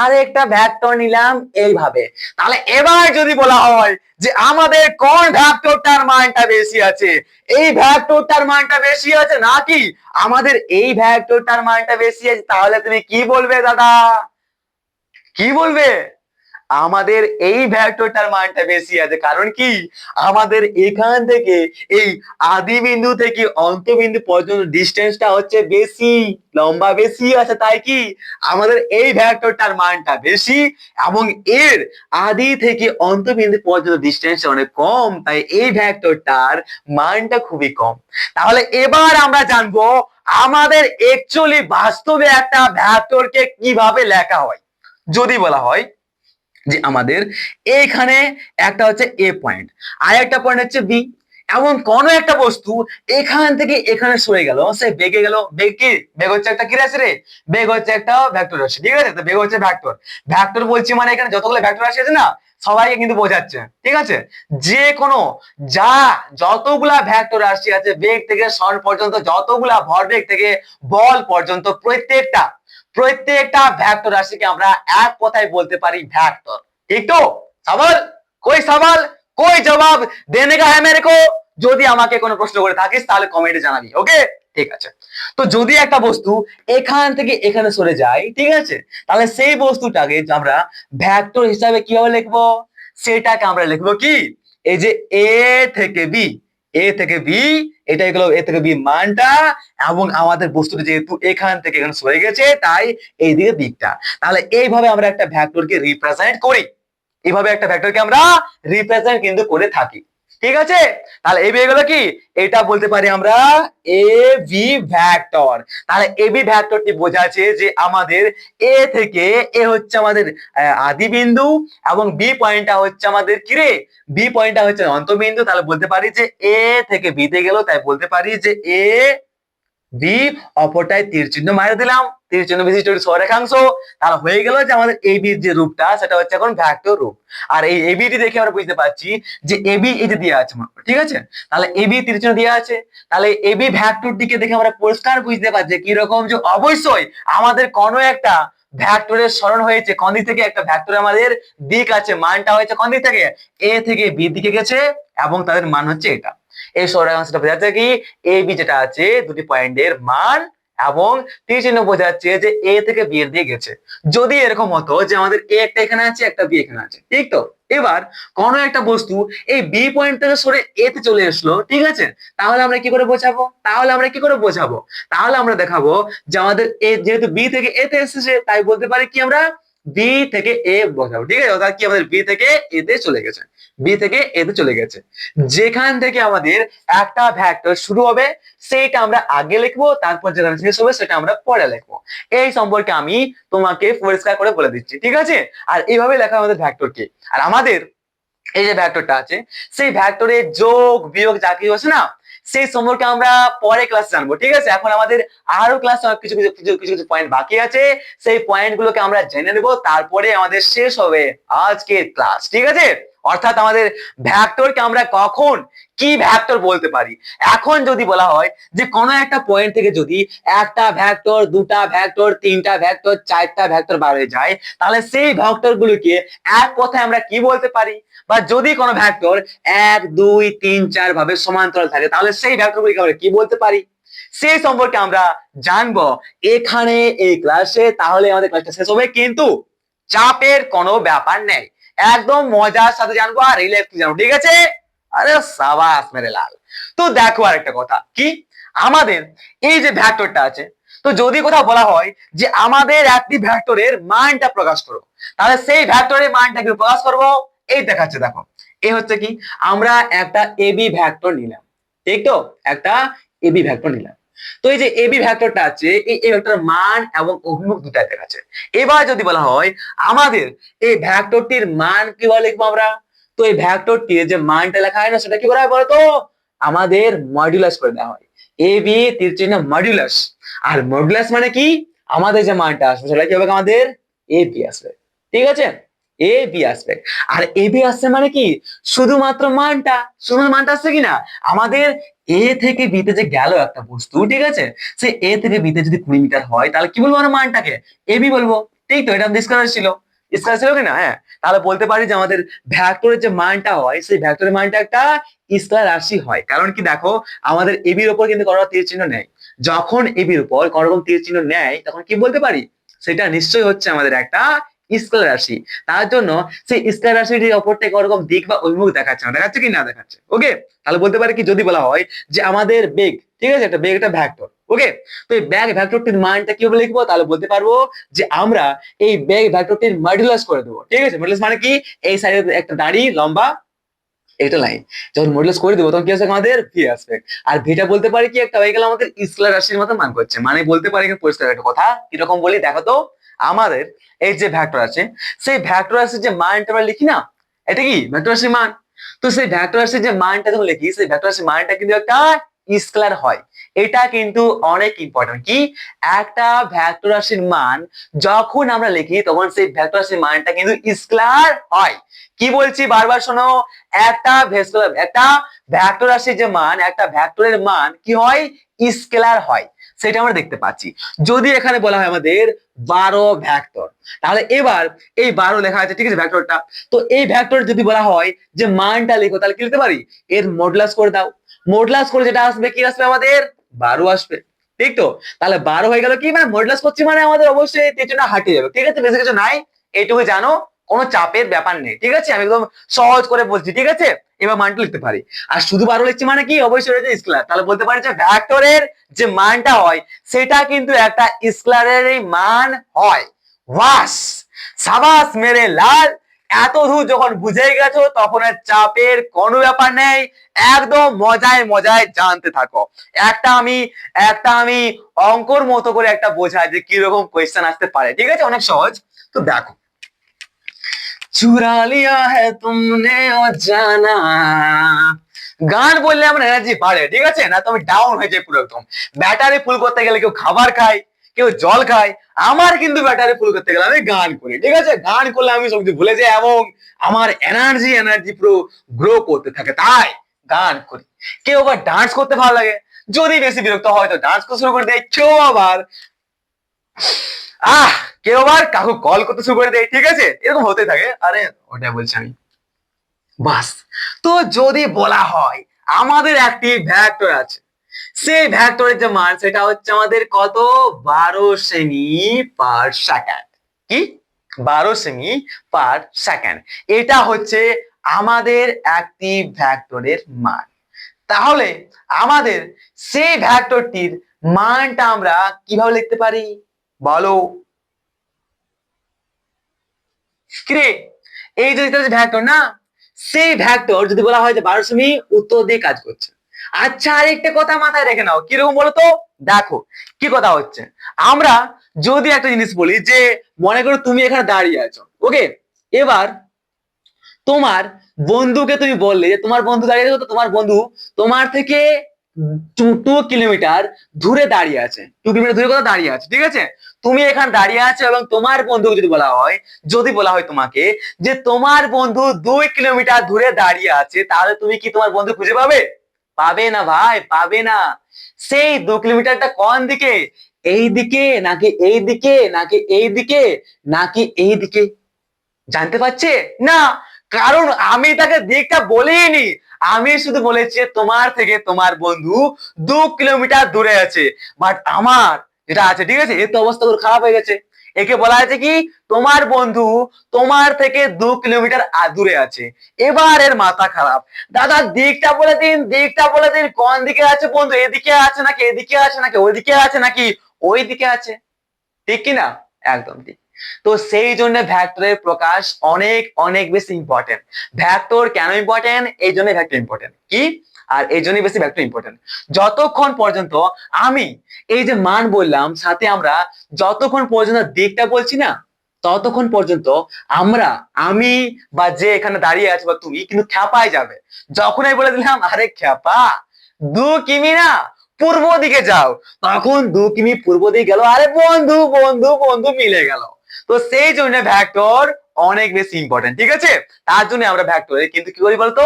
আরেকটা ভেক্টর নিলাম এইভাবে, তাহলে এবার যদি বলা হয় যে আমাদের কোন ভেক্টরটার মানটা বেশি আছে, এই ভেক্টরটার মানটা বেশি আছে নাকি আমাদের এই ভেক্টরটার মানটা বেশি আছে, তাহলে তুমি কি বলবে দাদা? কি বলবে? আমাদের এই ভেক্টরটার মানটা বেশি আছে। কারণ কি আমাদের এখান থেকে এই আদি বিন্দু থেকে অন্তবিন্দু পর্যন্ত ডিস্টেন্সটা হচ্ছে বেশি, লম্বা বেশি আছে, তাই কি আমাদের এই ভেক্টরটার মানটা বেশি। এবং এর আদি থেকে অন্তবিন্দু পর্যন্ত ডিস্টেন্স অনেক কম, তাই এই ভেক্টরটার মানটা খুবই কম। তাহলে এবার আমরা জানবো আমাদের অ্যাকচুয়ালি বাস্তবে একটা ভেক্টরকে কিভাবে লেখা হয়। যদি বলা হয় যে আমাদের এইখানে একটা হচ্ছে এ পয়েন্ট, আর একটা পয়েন্ট হচ্ছে বি, এমন কোন একটা বস্তু এখান থেকে এখানে সরে গেল, সে বেগে গেল। বেগ কি? বেগ হচ্ছে একটা কি রাশি রে? বেগ হচ্ছে একটা ভেক্টর রাশি, ঠিক আছে? তো বেগ হচ্ছে ভেক্টর। ভেক্টর বলছি মানে এখানে যতগুলো ভেক্টর রাশি আছে না, সবাইকে কিন্তু বোঝাচ্ছে, ঠিক আছে? যে কোনো যা যতগুলা ভেক্টর রাশি আছে, বেগ থেকে সরণ পর্যন্ত, যতগুলা ভরবেগ থেকে বল পর্যন্ত, প্রত্যেকটা ভেক্টর রাশিকে আমরা এক কথায় বলতে পারি ভেক্টর। ঠিক তো? সওয়াল कोई जवाब देने का है मेरे को? যদি আমাকে কোনো প্রশ্ন করে থাকিস তাহলে কমেন্টে জানাবি, ওকে? ঠিক আছে। তো যদি একটা বস্তু এখান থেকে এখানে সরে যায়, ঠিক আছে, তাহলে সেই বস্তুটাকে আমরা ভেক্টর হিসাবে কিভাবে লিখবো? সেটাকে আমরা লিখবো কি, এই যে এ থেকে বি, এ থেকে বি, এটা হলো এ থেকে বি মানটা, এবং আমাদের বস্তুটা যেহেতু এখান থেকে এখানে সরে গেছে তাই এইদিকে দিকটা। তাহলে এইভাবে আমরা একটা ভেক্টরকে রিপ্রেজেন্ট করি, এইভাবে একটা ভেক্টরকে আমরা রিপ্রেজেন্ট কিন্তু করে থাকি, ঠিক আছে? তাহলে এই হয়ে গেল কি, এটা বলতে পারি আমরা এ ভি ভেক্টর। তাহলে এ ভি ভেক্টরটি বোঝাচ্ছে যে আমাদের এ থেকে, এ হচ্ছে আমাদের আদি বিন্দু, এবং বি পয়েন্টটা হচ্ছে আমাদের কি রে? বি পয়েন্টটা হচ্ছে অন্তবিন্দু। তাহলে বলতে পারি যে এ থেকে বি তে গেল, তাই বলতে পারি যে এ বি, অপরটায় তীর চিহ্ন মারে দিলাম, তীর চিহ্ন বিশিষ্ট সরেখাংশ। তাহলে হয়ে গেল যে আমাদের এবি যে রূপটা সেটা হচ্ছে এখন ভেক্টর রূপ। আর এই এবিটি দেখে আমরা বুঝতে পারছি যে এবি এই যে দেওয়া আছে, ঠিক আছে? তাহলে এবি তীর চিহ্ন দেওয়া আছে, তাহলে এবি ভেক্টরটিকে দেখে আমরা পরিষ্কার বুঝতে পারছি কি রকম, যে অবশ্যই আমাদের কোনো একটা ভেক্টরের সরণ হয়েছে কোন দিক থেকে, একটা ভেক্টর আমাদের দিক আছে, মানটা হয়েছে কোন দিক থেকে? এ থেকে বি দিকে গেছে, এবং তাদের মান হচ্ছে এটা। এই সরলরেখাংশটা বোঝাচ্ছে কি, এ বি যেটা আছে দুটি পয়েন্টের মান, এবং তীর চিহ্ন বোঝাচ্ছে যে এ থেকে বি এর দিয়ে গেছে। যদি এরকম হতো যে আমাদের এ একটা এখানে আছে, একটা বি এখানে আছে, ঠিক তো? এবার কোন একটা বস্তু এই বি পয়েন্ট থেকে সরে এ তে চলে আসলো, ঠিক আছে, তাহলে আমরা কি করে বোঝাবো? তাহলে আমরা দেখাবো যে আমাদের এ যেহেতু বি থেকে এ তে এসেছে, তাই বলতে পারি কি আমরা বি থেকে এ বোঝাবো, ঠিক আছে? অর্থাৎ কি আমাদের বি থেকে এ তে চলে গেছে, বি থেকে এ তে চলে গেছে। যেখান থেকে আমাদের একটা ভেক্টর শুরু হবে সেটা আমরা আগে লিখবো, তারপর যেখানে শেষ হবে সেটা আমরা পরে লিখবো। এই সম্পর্কে আমি তোমাকে পরিষ্কার করে বলে দিচ্ছি, ঠিক আছে? আর এইভাবে লেখা আমাদের ভেক্টর কি। আর আমাদের এই যে ভেক্টরটা আছে, সেই ভেক্টরের যোগ বিয়োগ যা কিছু আছে না, সেই সম্পর্কে আমরা পরে ক্লাস জানবো, ঠিক আছে? এখন আমাদের আরো ক্লাস কিছু কিছু কিছু কিছু কিছু পয়েন্ট বাকি আছে, সেই পয়েন্ট গুলোকে আমরা জেনে নেবো, তারপরে আমাদের শেষ হবে আজকের ক্লাস, ঠিক আছে? অর্থাৎ আমাদের ভেক্টরকে আমরা কখন কি ভেক্টর বলতে পারি। এখন যদি বলা হয় যে কোনো একটা পয়েন্ট থেকে যদি একটা ভেক্টর, দুটা ভেক্টর, তিনটা ভেক্টর, চারটা ভেক্টর বার হয়ে যায়, তাহলে সেই ভেক্টর গুলোকে এক কথায় আমরা কি বলতে পারি? বা যদি কোনো ভেক্টর 1 2 3 4 ভাবে সমান্তরাল থাকে, তাহলে সেই ভেক্টরগুলোকে আমরা কি বলতে পারি? সেই সম্পর্কে আমরা জানবো এখানে এই ক্লাসে। তাহলে আমাদের ক্লাসটা শেষ হবে, কিন্তু চাপের কোনো ব্যাপার নেই, একদম মজার সাথে জানবো আর রিল্যাক্স জানবো, ঠিক আছে? আরে সাবাস মেরে লাল। তো দেখো আরেকটা কথা কি, আমাদের এই যে ভেক্টরটা আছে, তো যদি কোথাও বলা হয় যে আমাদের একটি ভেক্টরের মানটা প্রকাশ করো, তাহলে সেই ভেক্টরের মানটা কি প্রকাশ করবো? এই দেখাচ্ছে, দেখো এ হচ্ছে কি, আমরা একটা এবি ভেক্টর নিলাম, ঠিক তো? একটা এবি ভেক্টর নিলাম। তো এই যে এবি ভেক্টরটা আছে, এই ভেক্টরের মান এবং অভিমুখ দুটাই দেখাচ্ছে। এবার যদি বলা হয় আমাদের এই ভেক্টরটির মান কিভাবে লিখবো আমরা, তো এই ভেক্টরটির যে মানটা লেখা হয় না, সেটা কি করা হয় বলতো? আমাদের মডুলাস করে দেওয়া হয়, এ বি তীর চিহ্ন মডুলাস। আর মডুলাস মানে কি, আমাদের যে মানটা আসবে সেটা কি হবে? আমাদের এ বি আসবে, ঠিক আছে? এ বি আসবে। আর এ বি আসছে মানে কি, শুধুমাত্র মানটা, শুধুমাত্র মানটা আসছে কিনা, আমাদের এ থেকে বি তে যে গেল একটা বস্তু, ঠিক আছে, সে এ থেকে বি তে যদি 20 মিটার হয়, তাহলে কি বলবো আমরা মানটাকে? এ বি বলবো, ঠিক তো? এটা ডিসকাস ছিল, কিনা? হ্যাঁ, তাহলে বলতে পারি যে আমাদের ভেক্টরের যে মানটা হয়, সেই ভেক্টরের মানটা একটা স্কেলার রাশি হয়। কারণ কি, দেখো আমাদের এবির উপর কিন্তু কোনো তীর চিহ্ন নেই, যখন এবির উপর কোনো রকম তীর চিহ্ন নেয় তখন কি বলতে পারি? সেটা নিশ্চয়ই হচ্ছে আমাদের একটা স্কেলার রাশি। তার জন্য সেই স্কেলার রাশিটির উপর থেকে ওরকম দিক বা অভিমুখ দেখাচ্ছে না, দেখাচ্ছে কি না দেখাচ্ছে, ওকে? তাহলে বলতে পারি কি, যদি বলা হয় যে আমাদের বেগ, ঠিক আছে, একটা বেগ একটা ভেক্টর, ওকে, তো এই বেগ ভেক্টরটির মানটা কিভাবে লিখবো? তাহলে বলতে পারবো যে আমরা এই বেগ ভেক্টরটির মডুলাস করে দেবো, ঠিক আছে? মডুলাস মানে কি, এই সাইডে একটা দাঁড়ি লম্বা এটা লাইন, যখন মডুলাস করে দেবো তখন কি আসবে? আমাদের ভি আসবে। আর ভিটা বলতে পারি কি, একটা হয়ে গেল আমাদের স্কেলার রাশির মতো মান করছে, মানে বলতে পারি পরিষ্কার একটা কথা, কিরকম বলি দেখো তো। আমাদের এই যে ভেক্টর আছে, সেই ভেক্টর রাশির যে মানটা আমরা লিখি না, এটা কি ভেক্টর রাশির মান। তো সেই ভেক্টর রাশির যে মানটা যখন লিখি সেই ভেক্টর রাশির মানটা কিন্তু একটা স্কেলার হয়। এটা কিন্তু অনেক ইম্পর্টেন্ট। কি একটা ভেক্টর রাশির মান যখন আমরা লিখি তখন সেই ভেক্টর রাশির মানটা কিন্তু স্কেলার হয়। কি বলছি বারবার শোনো, একটা ভেক্টর রাশির যে মান, একটা ভেক্টরের মান কি হয়, স্কেলার হয়। সেটা আমরা দেখতে পাচ্ছি। যদি এখানে বলা হয় আমাদের 12 ভেক্টর, তাহলে এবার এই 12 লেখা আছে, ঠিক আছে ভেক্টরটা। তো এই ভেক্টর যদি বলা হয় যে মানটা লিখো, তাহলে কি লিখতে পারি, এর মডুলাস করে দাও। মডুলাস করে যেটা আসবে কি আসবে আমাদের 12 আসবে, ঠিক তো। তাহলে 12 হয়ে গেল, কি মানে মডুলাস করছি মানে আমাদের অবশ্যই 13টা হাটে যাবে, ঠিক আছে। বেশি কিছু নাই, এইটুকু জানো, কোনো চাপের ব্যাপার নেই, ঠিক আছে। আমি একদম সহজ করে বলছি, ঠিক আছে। এবার মানটা লিখতে পারি। আর শুধু 12 লিখছি মানে কি, অবশ্যই এটা স্কেলার। তাহলে বলতে পারি যে ভেক্টরের যে মানটা হয় সেটা কিন্তু একটা স্কেলারেরই মান হয়। ওয়াস, সাবাস মেরে লাল, এত দূর যখন বুঝে গেছো তখন আর চাপের কোনো ব্যাপার নেই, একদম মজায় মজায় জানতে থাকো। একটা আমি অঙ্কর মতো করে একটা বোঝাই যে কিরকম কোয়েশ্চেন আসতে পারে, ঠিক আছে, অনেক সহজ। তো দেখো, চুরা লিয়া হ্যায় তুমনে ও জানা, গান বললে আমার এনার্জি বাড়ে, ঠিক আছে, না তো আমি ডাউন হয়ে যাই পুরো একদম। ব্যাটারি ফুল করতে গেলে কেউ খাবার খায়, কেউ জল খায়, আমার কিন্তু ব্যাটারি ফুল করতে গেলে আমি গান করি, ঠিক আছে। গান করলে আমি সব কিছু ভুলে যাই এবং আমার এনার্জি পুরো গ্রো করতে থাকে, তাই গান করি। কেউ আবার ডান্স করতে ভালো লাগে, যদি বেশি বিরক্ত হয় তো ডান্স করতে শুরু করে দেয়। আহ কেউ আবার কাকু কল করতে শুরু করে দেয়, ঠিক আছে, এরকম হতে থাকে। আরে ওটা বলছি আমি, বাস। তো যদি বলা হয় আমাদের একটি ভেক্টর আছে, সেই ভেক্টরের যে মান সেটা হচ্ছে আমাদের কত, 12 সেমি পার সেকেন্ড। কি 12 সেমি পার সেকেন্ড, এটা হচ্ছে আমাদের একটি ভেক্টরের মান। তাহলে আমাদের সেই ভেক্টরটির মানটা আমরা কিভাবে লিখতে পারি বলো। কিরে, এই যে ভেক্টর না, সেই ভেক্টর যদি বলা হয় যে 12 সেমি উত্তর দিয়ে কাজ করছে। আচ্ছা, আরেকটা কথা মাথায় রেখে নাও, কিরকম বলতো, দেখো কি কথা হচ্ছে। আমরা যদি একটা জিনিস বলি যে মনে করো তুমি এখানে দাঁড়িয়ে আছো, ওকে। এবার তোমার বন্ধুকে তুমি বললে যে তোমার বন্ধু দাঁড়িয়ে আছে, তো তোমার বন্ধু তোমার থেকে 2 কিলোমিটার দূরে দাঁড়িয়ে আছে, 2 কিলোমিটার দূরে কোথাও দাঁড়িয়ে আছে, ঠিক আছে। তুমি এখানে দাঁড়িয়ে আছো এবং তোমার বন্ধু যদি বলা হয় তোমাকে যে তোমার বন্ধু 2 কিলোমিটার দূরে দাঁড়িয়ে আছে, তাহলে তুমি কি তোমার বন্ধু খুঁজে পাবে? পাবে না ভাই, পাবে না। সেই 2 কিলোমিটারটা কোন দিকে, এই দিকে নাকি এই দিকে নাকি এই দিকে নাকি এই দিকে, জানতে পারছে না। কারণ আমি তাকে দিকটা বলিনি, আমি শুধু বলেছি তোমার থেকে তোমার বন্ধু 2 কিলোমিটার দূরে আছে। বাট আমার যেটা আছে, ঠিক আছে, এর তো অবস্থা খারাপ হয়ে গেছে। একে বলা আছে কি, তোমার বন্ধু তোমার থেকে 2 কিলোমিটার দূরে আছে। এবার এর মাথা খারাপ, দাদা দিকটা বলে দিন, দিকটা বলে দিন, কোন দিকে আছে বন্ধু, এদিকে আছে নাকি এদিকে আছে নাকি ওইদিকে আছে নাকি ওই দিকে আছে, ঠিক কিনা? একদম ঠিক। তো সেই জন্য ভেক্টরের প্রকাশ অনেক অনেক বেশি ইম্পর্টেন্ট। ভেক্টর কেন ইম্পর্টেন্ট, এই জন্য ভেক্টর ইম্পর্টেন্ট। কি আর এই জন্যই বেশি ভেক্টর ইম্পর্টেন্ট। যতক্ষণ পর্যন্ত আমি এই যে মান বললাম সাথে আমরা যতক্ষণ পর্যন্ত দিকটা বলছি না, ততক্ষণ পর্যন্ত আমি বা যে এখানে দাঁড়িয়ে আছে বা তুমি কিন্তু খ্যাপায় যাবে। যখন আমি বলে দিলাম আরে খ্যাপা 2 কিমি না পূর্ব দিকে যাও, তখন 2 কিমি পূর্ব দিকে গেল, আরে বন্ধু বন্ধু বন্ধু মিলে গেল। তো সেই জন্য ভেক্টর অনেক বেশি ইম্পর্টেন্ট, ঠিক আছে। তার জন্য আমরা ভেক্টরে কিন্তু কি করি বলতো,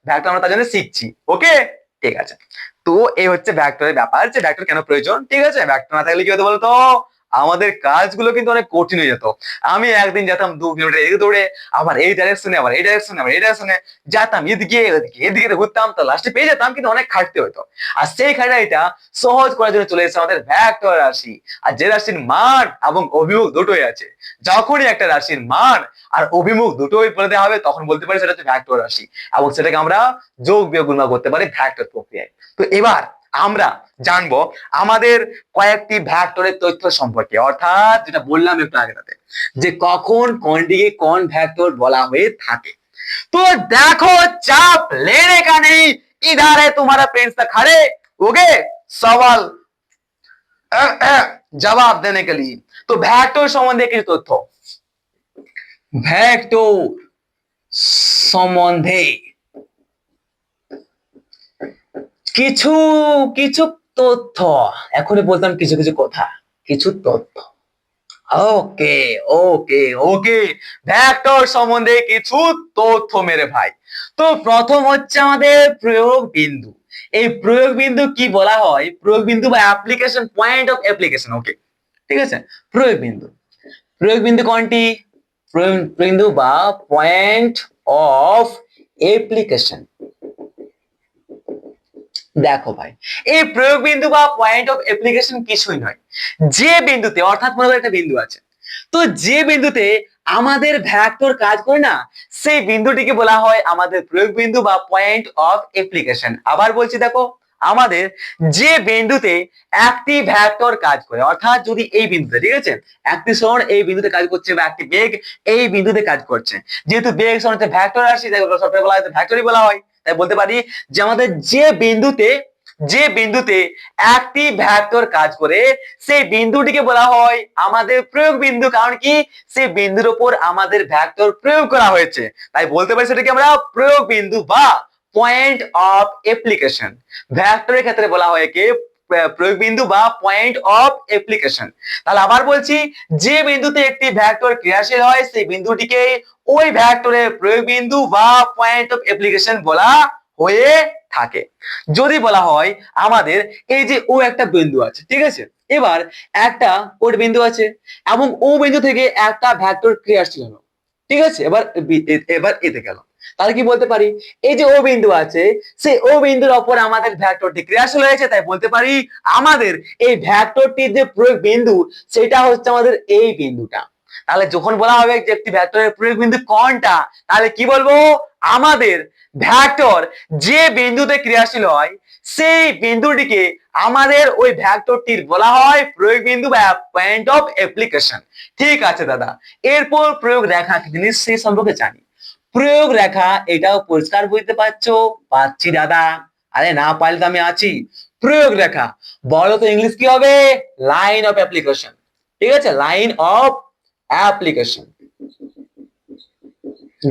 ভেক্টর আমরা তার জন্য শিখছি, ওকে, ঠিক আছে। তো এই হচ্ছে ভেক্টরের ব্যাপার, যে ভেক্টর কেন প্রয়োজন, ঠিক আছে। ভেক্টর না থাকলে কি হতো বলতো, আমাদের কাজগুলো কিন্তু অনেক কঠিন হয়ে যেত। আমি একদিন যেতাম 2 কিলোমিটার এদিকে দৌড়ে, আবার এই ডাইরেকশনে আবার এই ডাইরেকশনে আবার এই ডাইরেকশনে যেতাম, এদিকে ওদিকে এদিকে ঘুরতাম, তো লাস্টে পেয়ে যেতাম, কিন্তু অনেক খাটতে হতো। আর সেই খাটাইটা সহজ করার জন্য চলে এসেছে আমাদের ভেক্টর রাশি। আর যে রাশির মান এবং অভিমুখ দুটোই আছে, যখনই একটা রাশির মান আর অভিমুখ দুটোই বলতে হবে, তখন বলতে পারি সেটা হচ্ছে ভেক্টর রাশি, এবং সেটাকে আমরা যোগ বিয়োগ গুণা করতে পারি ভেক্টর প্রক্রিয়ায়। তো এবার আমরা জানবো আমাদের কয়েকটি ভেক্টরের তথ্য সম্পর্কে, অর্থাৎ যেটা বললাম একটু আগে, তাতে যে কখন কোনটিকে কোন ভেক্টর বলা হয়ে থাকে। तो देखो चाप लेने का नहीं, इधर है तुम्हारा प्रिंस खड़े, ओके, सवाल जवाब देने के लिए। तो ভেক্টর সম্বন্ধে কিছু তথ্য, ভেক্টর সম্বন্ধে কিছু কিছু তথ্য, এখনই বলতাম কিছু কিছু কথা, কিছু তথ্য। ওকে ওকে ওকে, ভেক্টর সম্বন্ধে কিছু তথ্য মেরে ভাই। তো প্রথম হচ্ছে আমাদের প্রয়োগ বিন্দু। এই প্রয়োগ বিন্দু কি বলা হয়? প্রয়োগ বিন্দু বা অ্যাপ্লিকেশন, পয়েন্ট অফ অ্যাপ্লিকেশন। ওকে, ঠিক আছে। প্রয়োগ বিন্দু, প্রয়োগ বিন্দু কোনটি? প্রয়োগ বিন্দু বা পয়েন্ট অফ অ্যাপ্লিকেশন। দেখো ভাই, এই প্রয়োগ বিন্দু বা পয়েন্ট অফ অ্যাপ্লিকেশন কিছুই নয়, যে বিন্দুতে, অর্থাৎ মনে করো একটা বিন্দু আছে, তো যে বিন্দুতে আমাদের ভেক্টর কাজ করে না, সেই বিন্দুটিকে বলা হয় আমাদের প্রয়োগ বিন্দু বা পয়েন্ট অফ অ্যাপ্লিকেশন। আবার বলছি, দেখো, আমাদের যে বিন্দুতে একটি ভেক্টর কাজ করে, অর্থাৎ যদি এই বিন্দুতে, ঠিক আছে, একটি সরণ এই বিন্দুতে কাজ করছে বা একটি বেগ এই বিন্দুতে কাজ করছে, যেহেতু বেগ সরণ হচ্ছে ভেক্টর রাশি, তাই সবটাই বলা হয় ভেক্টরই বলা হয়। তাই বলতে পারি যে আমাদের যে বিন্দুতে একটি ভেক্টর কাজ করে, সেই বিন্দুটিকে বলা হয় আমাদের প্রয়োগ বিন্দু। কারণ কি? সেই বিন্দুর উপর আমাদের ভেক্টর প্রয়োগ করা হয়েছে, তাই বলতে পারি সেটাকে আমরা প্রয়োগ বিন্দু বা পয়েন্ট অফ অ্যাপ্লিকেশন। ভেক্টরের ক্ষেত্রে বলা হয় কি প্রয়োগ বিন্দু বা পয়েন্ট অফ অ্যাপ্লিকেশন। তাহলে আবার বলছি, যে বিন্দুতে একটি ভেক্টর ক্রিয়াশীল হয়, সেই বিন্দুটিকে ওই ভেক্টরের প্রয়োগ বিন্দু বা পয়েন্ট অফ অ্যাপ্লিকেশন বলা হয়ে থাকে। যদি বলা হয় আমাদের এই যে ও একটা বিন্দু আছে, ঠিক আছে, এবার একটা ওর বিন্দু আছে এবং ও বিন্দু থেকে একটা ভেক্টর ক্রিয়াশীল হলো, ঠিক আছে, এবার এতে গেল, তাহলে কি বলতে পারি? এই যে ও বিন্দু আছে, সেই ও বিন্দুর ওপর আমাদের ভেক্টরটি ক্রিয়াশীল হয়েছে, তাই বলতে পারি আমাদের এই ভেক্টরটির যে প্রয়োগ বিন্দু, সেটা হচ্ছে আমাদের এই বিন্দুটা। তাহলে যখন বলা হবে যে একটি ভেক্টরের প্রয়োগ বিন্দু কোনটা, তাহলে কি বলবো? আমাদের ভেক্টর যে বিন্দুতে ক্রিয়াশীল হয়, সেই বিন্দুটিকে আমাদের ওই ভেক্টরটির বলা হয় প্রয়োগ বিন্দু বা পয়েন্ট অফ অ্যাপ্লিকেশন। ঠিক আছে দাদা, এরপর প্রয়োগ রেখা কি জিনিস সেই সম্পর্কে জানি। প্রয়োগ রেখা, এটাও পরিষ্কার বুঝতে পারছো? পাচ্ছি দাদা, আরে না পারলে তো আমি আছি। প্রয়োগ রেখা বলো তো ইংলিশ কি হবে? Line of application. ঠিক আছে, line of application.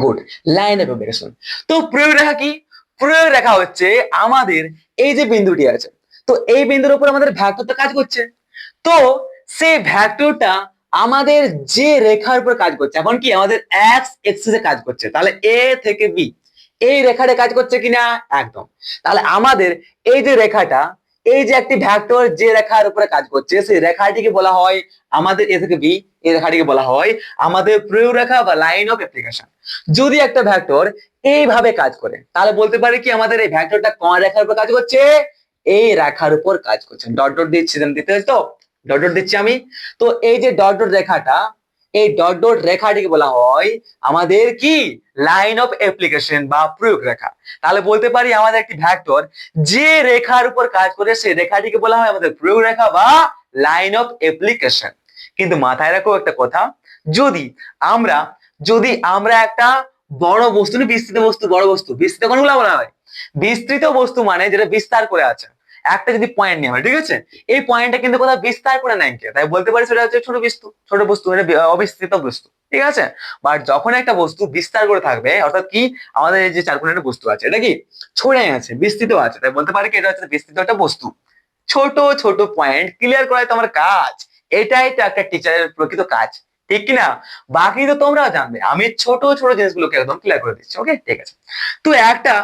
Good, line of application. তো প্রয়োগ রেখা কি? প্রয়োগ রেখা হচ্ছে আমাদের এই যে বিন্দুটি আছে, তো এই বিন্দুর উপর আমাদের ভেক্টরটা কাজ করছে, তো সেই ভেক্টরটা আমাদের যে রেখার উপর কাজ করছে, এখন কি আমাদের এক্স এক্সিসে কাজ করছে, তাহলে এ থেকে বি এই রেখাটা কাজ করছে কিনা? একদম। তাহলে আমাদের এই যে রেখাটা, এই যে একটি ভেক্টর যে রেখার উপরে কাজ করছে, সেই রেখাটিকে বলা হয় আমাদের এ থেকে বি, এই রেখাটিকে বলা হয় আমাদের প্রয়োগ রেখা বা লাইন অফ অ্যাপ্লিকেশন। যদি একটা ভেক্টর এইভাবে কাজ করে, তাহলে বলতে পারি কি আমাদের এই ভেক্টরটা কোন রেখার উপর কাজ করছে? এই রেখার উপর কাজ করছে। ডট ডট দিচ্ছি, দিতে হচ্ছে তো, ডট ডট দিচ্ছি আমি। তো এই যে ডট ডট রেখাটা, এই ডট ডট রেখাটিকে বলা হয় আমাদের কি? লাইন অফ অ্যাপ্লিকেশন বা প্রয়োগ রেখা। তাহলে বলতে পারি আমাদের একটি ভেক্টর যে রেখার উপর কাজ করে, সেই রেখাটিকে বলা হয় আমাদের প্রয়োগ রেখা বা লাইন অফ অ্যাপ্লিকেশন। কিন্তু মাথায় রাখো একটা কথা, যদি আমরা যদি আমরা একটা বড় বস্তু, বিস্তৃত বস্তু, বড় বস্তু, বিস্তৃত কোনগুলো বলা হয়? বিস্তৃত বস্তু মানে যেটা বিস্তার করে আছে। একটা যদি পয়েন্ট নিয়ে হয়, ঠিক আছে, এই পয়েন্টটা কিন্তু কোথাও বিস্তার করে নাই, তাই বলতে পারি সেটা হচ্ছে ছোট বস্তু, মানে অবিস্তৃত বস্তু। ঠিক আছে, বাট যখন একটা বস্তু বিস্তার করে থাকবে, অর্থাৎ কি আমাদের এই যে চারকোণের একটা বস্তু আছে, এটা কি ছড়ে আছে, বিস্তৃত আছে, তাই বলতে পারি কি এটা হচ্ছে বিস্তৃত একটা বস্তু। ছোট ছোট পয়েন্ট ক্লিয়ার করাই তো আমার কাজ, এটাই তো একটা টিচারের প্রকৃত কাজ, ঠিক কিনা? বাকি তো তোমরাও জানবে, আমি ছোট ছোট জিনিসগুলোকে একদম ক্লিয়ার করে দিচ্ছি। ওকে, ঠিক আছে। তো একটা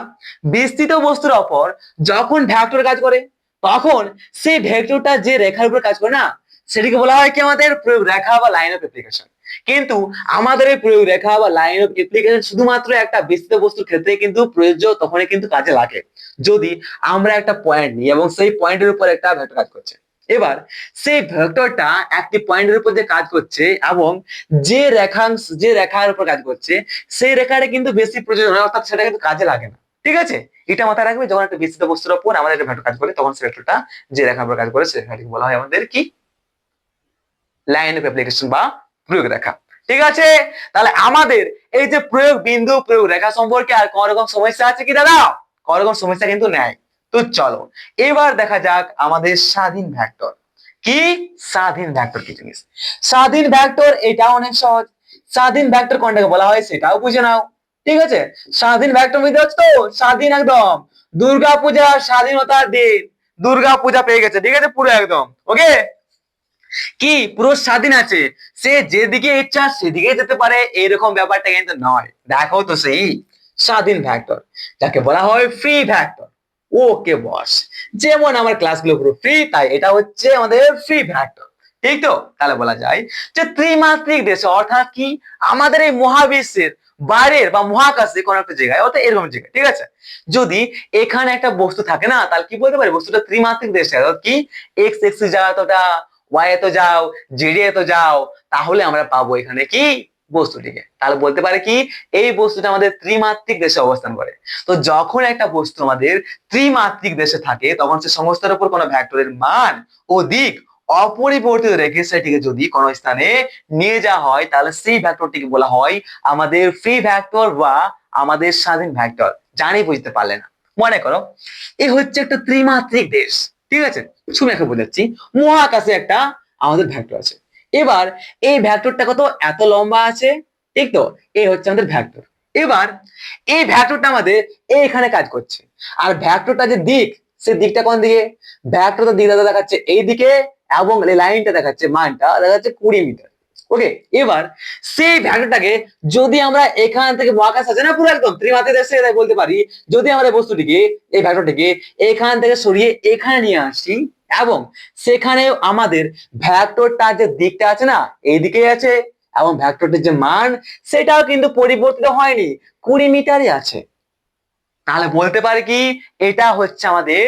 বিস্তৃত বস্তুর ওপর যখন ভেক্টর কাজ করে, তখন সেই ভেক্টরটা যে রেখার উপর কাজ করে না, সেটিকে বলা হয় কি আমাদের প্রয়োগ রেখা বা লাইন অফ অ্যাপ্লিকেশন। কিন্তু আমাদের এই প্রয়োগ রেখা বা লাইন অফ অ্যাপ্লিকেশন শুধুমাত্র একটা বিস্তৃত বস্তুর ক্ষেত্রে কিন্তু প্রযোজ্য, তখনই কিন্তু কাজে লাগে যদি আমরা একটা পয়েন্ট নিই এবং সেই পয়েন্টের উপর একটা ভেক্টর কাজ করছে। এবার সেই ভেক্টরটা একটি পয়েন্টের উপর যে কাজ করছে এবং যে রেখার উপর কাজ করছে, সেই রেখাটা কিন্তু বেশি প্রয়োজন হয়, অর্থাৎ সেটা কিন্তু কাজে লাগে না। ঠিক আছে, এটা মাথায় রাখবে, যখন একটা বিস্তৃত বস্তুর উপর আমাদের একটা ভেক্টর কাজ করে, তখন সেই ভেক্টরটা যে রেখার উপর কাজ করে, সেই রেখাটিকে বলা হয় আমাদের কি? লাইন অফ অ্যাপ্লিকেশন বা প্রয়োগ রেখা। ঠিক আছে, তাহলে আমাদের এই যে প্রয়োগ বিন্দু, প্রয়োগ রেখা সম্পর্কে আর কোন রকম সমস্যা আছে কি দাদা? কোন রকম সমস্যা কিন্তু নাই। তো চলো এবার দেখা যাক আমাদের স্বাধীন ভেক্টর কি। স্বাধীন ভেক্টর কি জিনিস? স্বাধীন ভেক্টর এটা অনেক সহজ। স্বাধীন ভেক্টর কোনটাকে বলা হয় সেটাও বুঝে নাও। ঠিক আছে, স্বাধীন ভেক্টর বুঝতে পারছো তো? স্বাধীন একদম, দুর্গাপূজা স্বাধীনতার দিন, দুর্গাপূজা পেয়ে গেছে, ঠিক আছে, পুরো একদম ওকে। কি পুরো স্বাধীন আছে, সে যেদিকে ইচ্ছা সেদিকে যেতে পারে, এরকম ব্যাপারটা কিন্তু নয়। দেখো তো সেই স্বাধীন ভ্যাক্টর যাকে বলা হয় ফ্রি ভ্যাক্টর। ওকে বস, যেমন আমার ক্লাসগুলো পুরো ফ্রি, তাই এটা হচ্ছে আমাদের ফ্রি ভ্যাক্টর, ঠিক তো? তাহলে বলা যায় যে ত্রিমাত্রিক দেশে, অর্থাৎ কি আমাদের এই মহাবিশ্বের বাইরের বা মহাকাশে কোন একটা জায়গায়, অর্থাৎ এরকম জায়গায়, ঠিক আছে, যদি এখানে একটা বস্তু থাকে না, তাহলে কি বলতে পারি বস্তুটা ত্রিমাত্রিক দেশে, অর্থাৎ কি এক্স এক্সিস যাওয়া এতটা, ওয়াই এ তো যাও, জেডে এ তো যাও, তাহলে আমরা পাবো এখানে কি বস্তুটিকে। তাহলে বলতে পারে কি এই বস্তুটা আমাদের ত্রিমাত্রিক দেশে অবস্থান করে। তো যখন একটা বস্তু আমাদের ত্রিমাত্রিক দেশে থাকে, তখন সে সমস্যার উপর কোনো ভ্যাক্টরের মান ও দিক অপরিবর্তিত রেখে সেটিকে যদি কোনো স্থানে নিয়ে যাওয়া হয়, তাহলে সেই ভ্যাক্টরটিকে বলা হয় আমাদের ফ্রি ভ্যাক্টর বা আমাদের স্বাধীন ভ্যাক্টর। জানি বুঝতে পারলে না? মনে করো এই হচ্ছে একটা ত্রিমাত্রিক দেশ, ঠিক আছে, শুনে একটা বোঝাচ্ছি। মহাকাশে একটা আমাদের ভ্যাক্টর আছে। এবার এই ভ্যাক্টরটা কত এত লম্বা আছে, ঠিক তো? এই হচ্ছে আমাদের ভ্যাক্টর। এবার এই ভ্যাক্টরটা আমাদের এইখানে কাজ করছে, আর ভ্যাক্টরটা যে দিক, সে দিকটা কোন দিকে? ভ্যাক্টরটা দিক দেখাচ্ছে এই দিকে, এবং লাইনটা দেখাচ্ছে, মানটা দেখাচ্ছে 20 মিটার। ওকে, এবার সেই ভ্যাক্টরটাকে যদি আমরা এখান থেকে, মহাকাশ আছে না পুরো একদম ত্রিমাত্রিক দেশে, তাই বলতে পারি যদি আমরা বস্তুটিকে, এই ভ্যাক্টরটিকে এখান থেকে সরিয়ে এখানে নিয়ে আসি, এবং সেখানেও আমাদের ভ্যাক্টরটার যে দিকটা আছে না এইদিকেই আছে, এবং ভ্যাক্টরটির যে মান সেটাও কিন্তু পরিবর্তিত হয়নি, 20 মিটারই আছে। তাহলে বলতে পারি কি এটা হচ্ছে আমাদের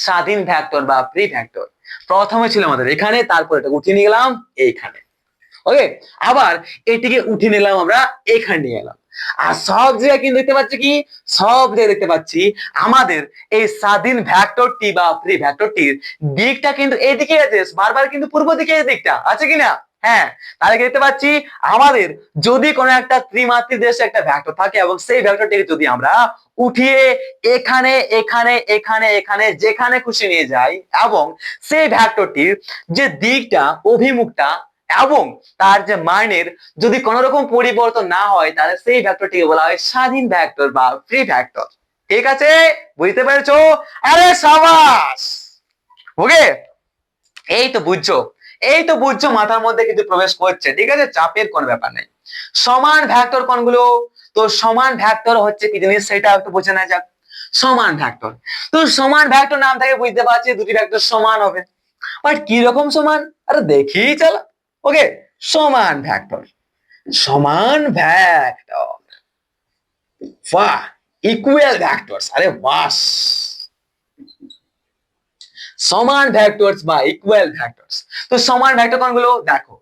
স্বাধীন ভ্যাক্টর বা ফ্রি ভ্যাক্টর। প্রথমে ছিল আমাদের এখানে, তারপর এটা উঠিয়ে নিয়ে গেলাম এইখানে। ওকে, আবার এটিকে উঠিয়ে নিলাম আমরা এখানে নিয়ে এলাম। আর সব জায়গায় কিন্তু দেখতে পাচ্ছি কি, সব জায়গায় দেখতে পাচ্ছি আমাদের এই স্বাধীন ভ্যাক্টরটি বা ফ্রি ভ্যাক্টরটির দিকটা কিন্তু এইদিকে আছে, বারবার কিন্তু পূর্ব দিকে এই দিকটা আছে কিনা? হ্যাঁ। তাহলে দেখতে পাচ্ছি আমাদের যদি কোনো একটা ত্রিমাত্রিক দেশে একটা ভ্যাক্টর থাকে, এবং সেই ভ্যাক্টরটিকে যদি আমরা উঠিয়ে এখানে এখানে এখানে এখানে যেখানে খুশি নিয়ে যাই, এবং সেই ভ্যাক্টরটির যে দিকটা, অভিমুখটা এবং তার যে মানের যদি কোন রকম পরিবর্তন না হয়, তাহলে সেই ভেক্টরটিকে বলা হয় স্বাধীন ভেক্টর বা ফ্রি ভেক্টর। ঠিক আছে, বুঝতে পেরেছো? আরে সাবাস। ওকে, এই তো বুঝছো, এই তো বুঝছো, মাথার মধ্যে কিন্তু প্রবেশ করছে, ঠিক আছে, চাপের কোনো ব্যাপার নেই। সমান ভেক্টর কোনগুলো? তো সমান ভেক্টর হচ্ছে কি জিনিস সেটা একটু বুঝে নেওয়া যাক। সমান ভেক্টর, তো সমান ভেক্টর নাম থেকে বুঝতে পারছি দুটি ভেক্টর সমান হবে, বাট কি রকম সমান? আরে দেখি চলো। ওকে, সমান ভেক্টর, সমান ভেক্টর, বাহ, ইকুয়াল ভেক্টরস, আরে বাস, সমান ভেক্টরস বা ইকুয়াল ভেক্টরস। তো সমান ভেক্টর কোনগুলো? দেখো,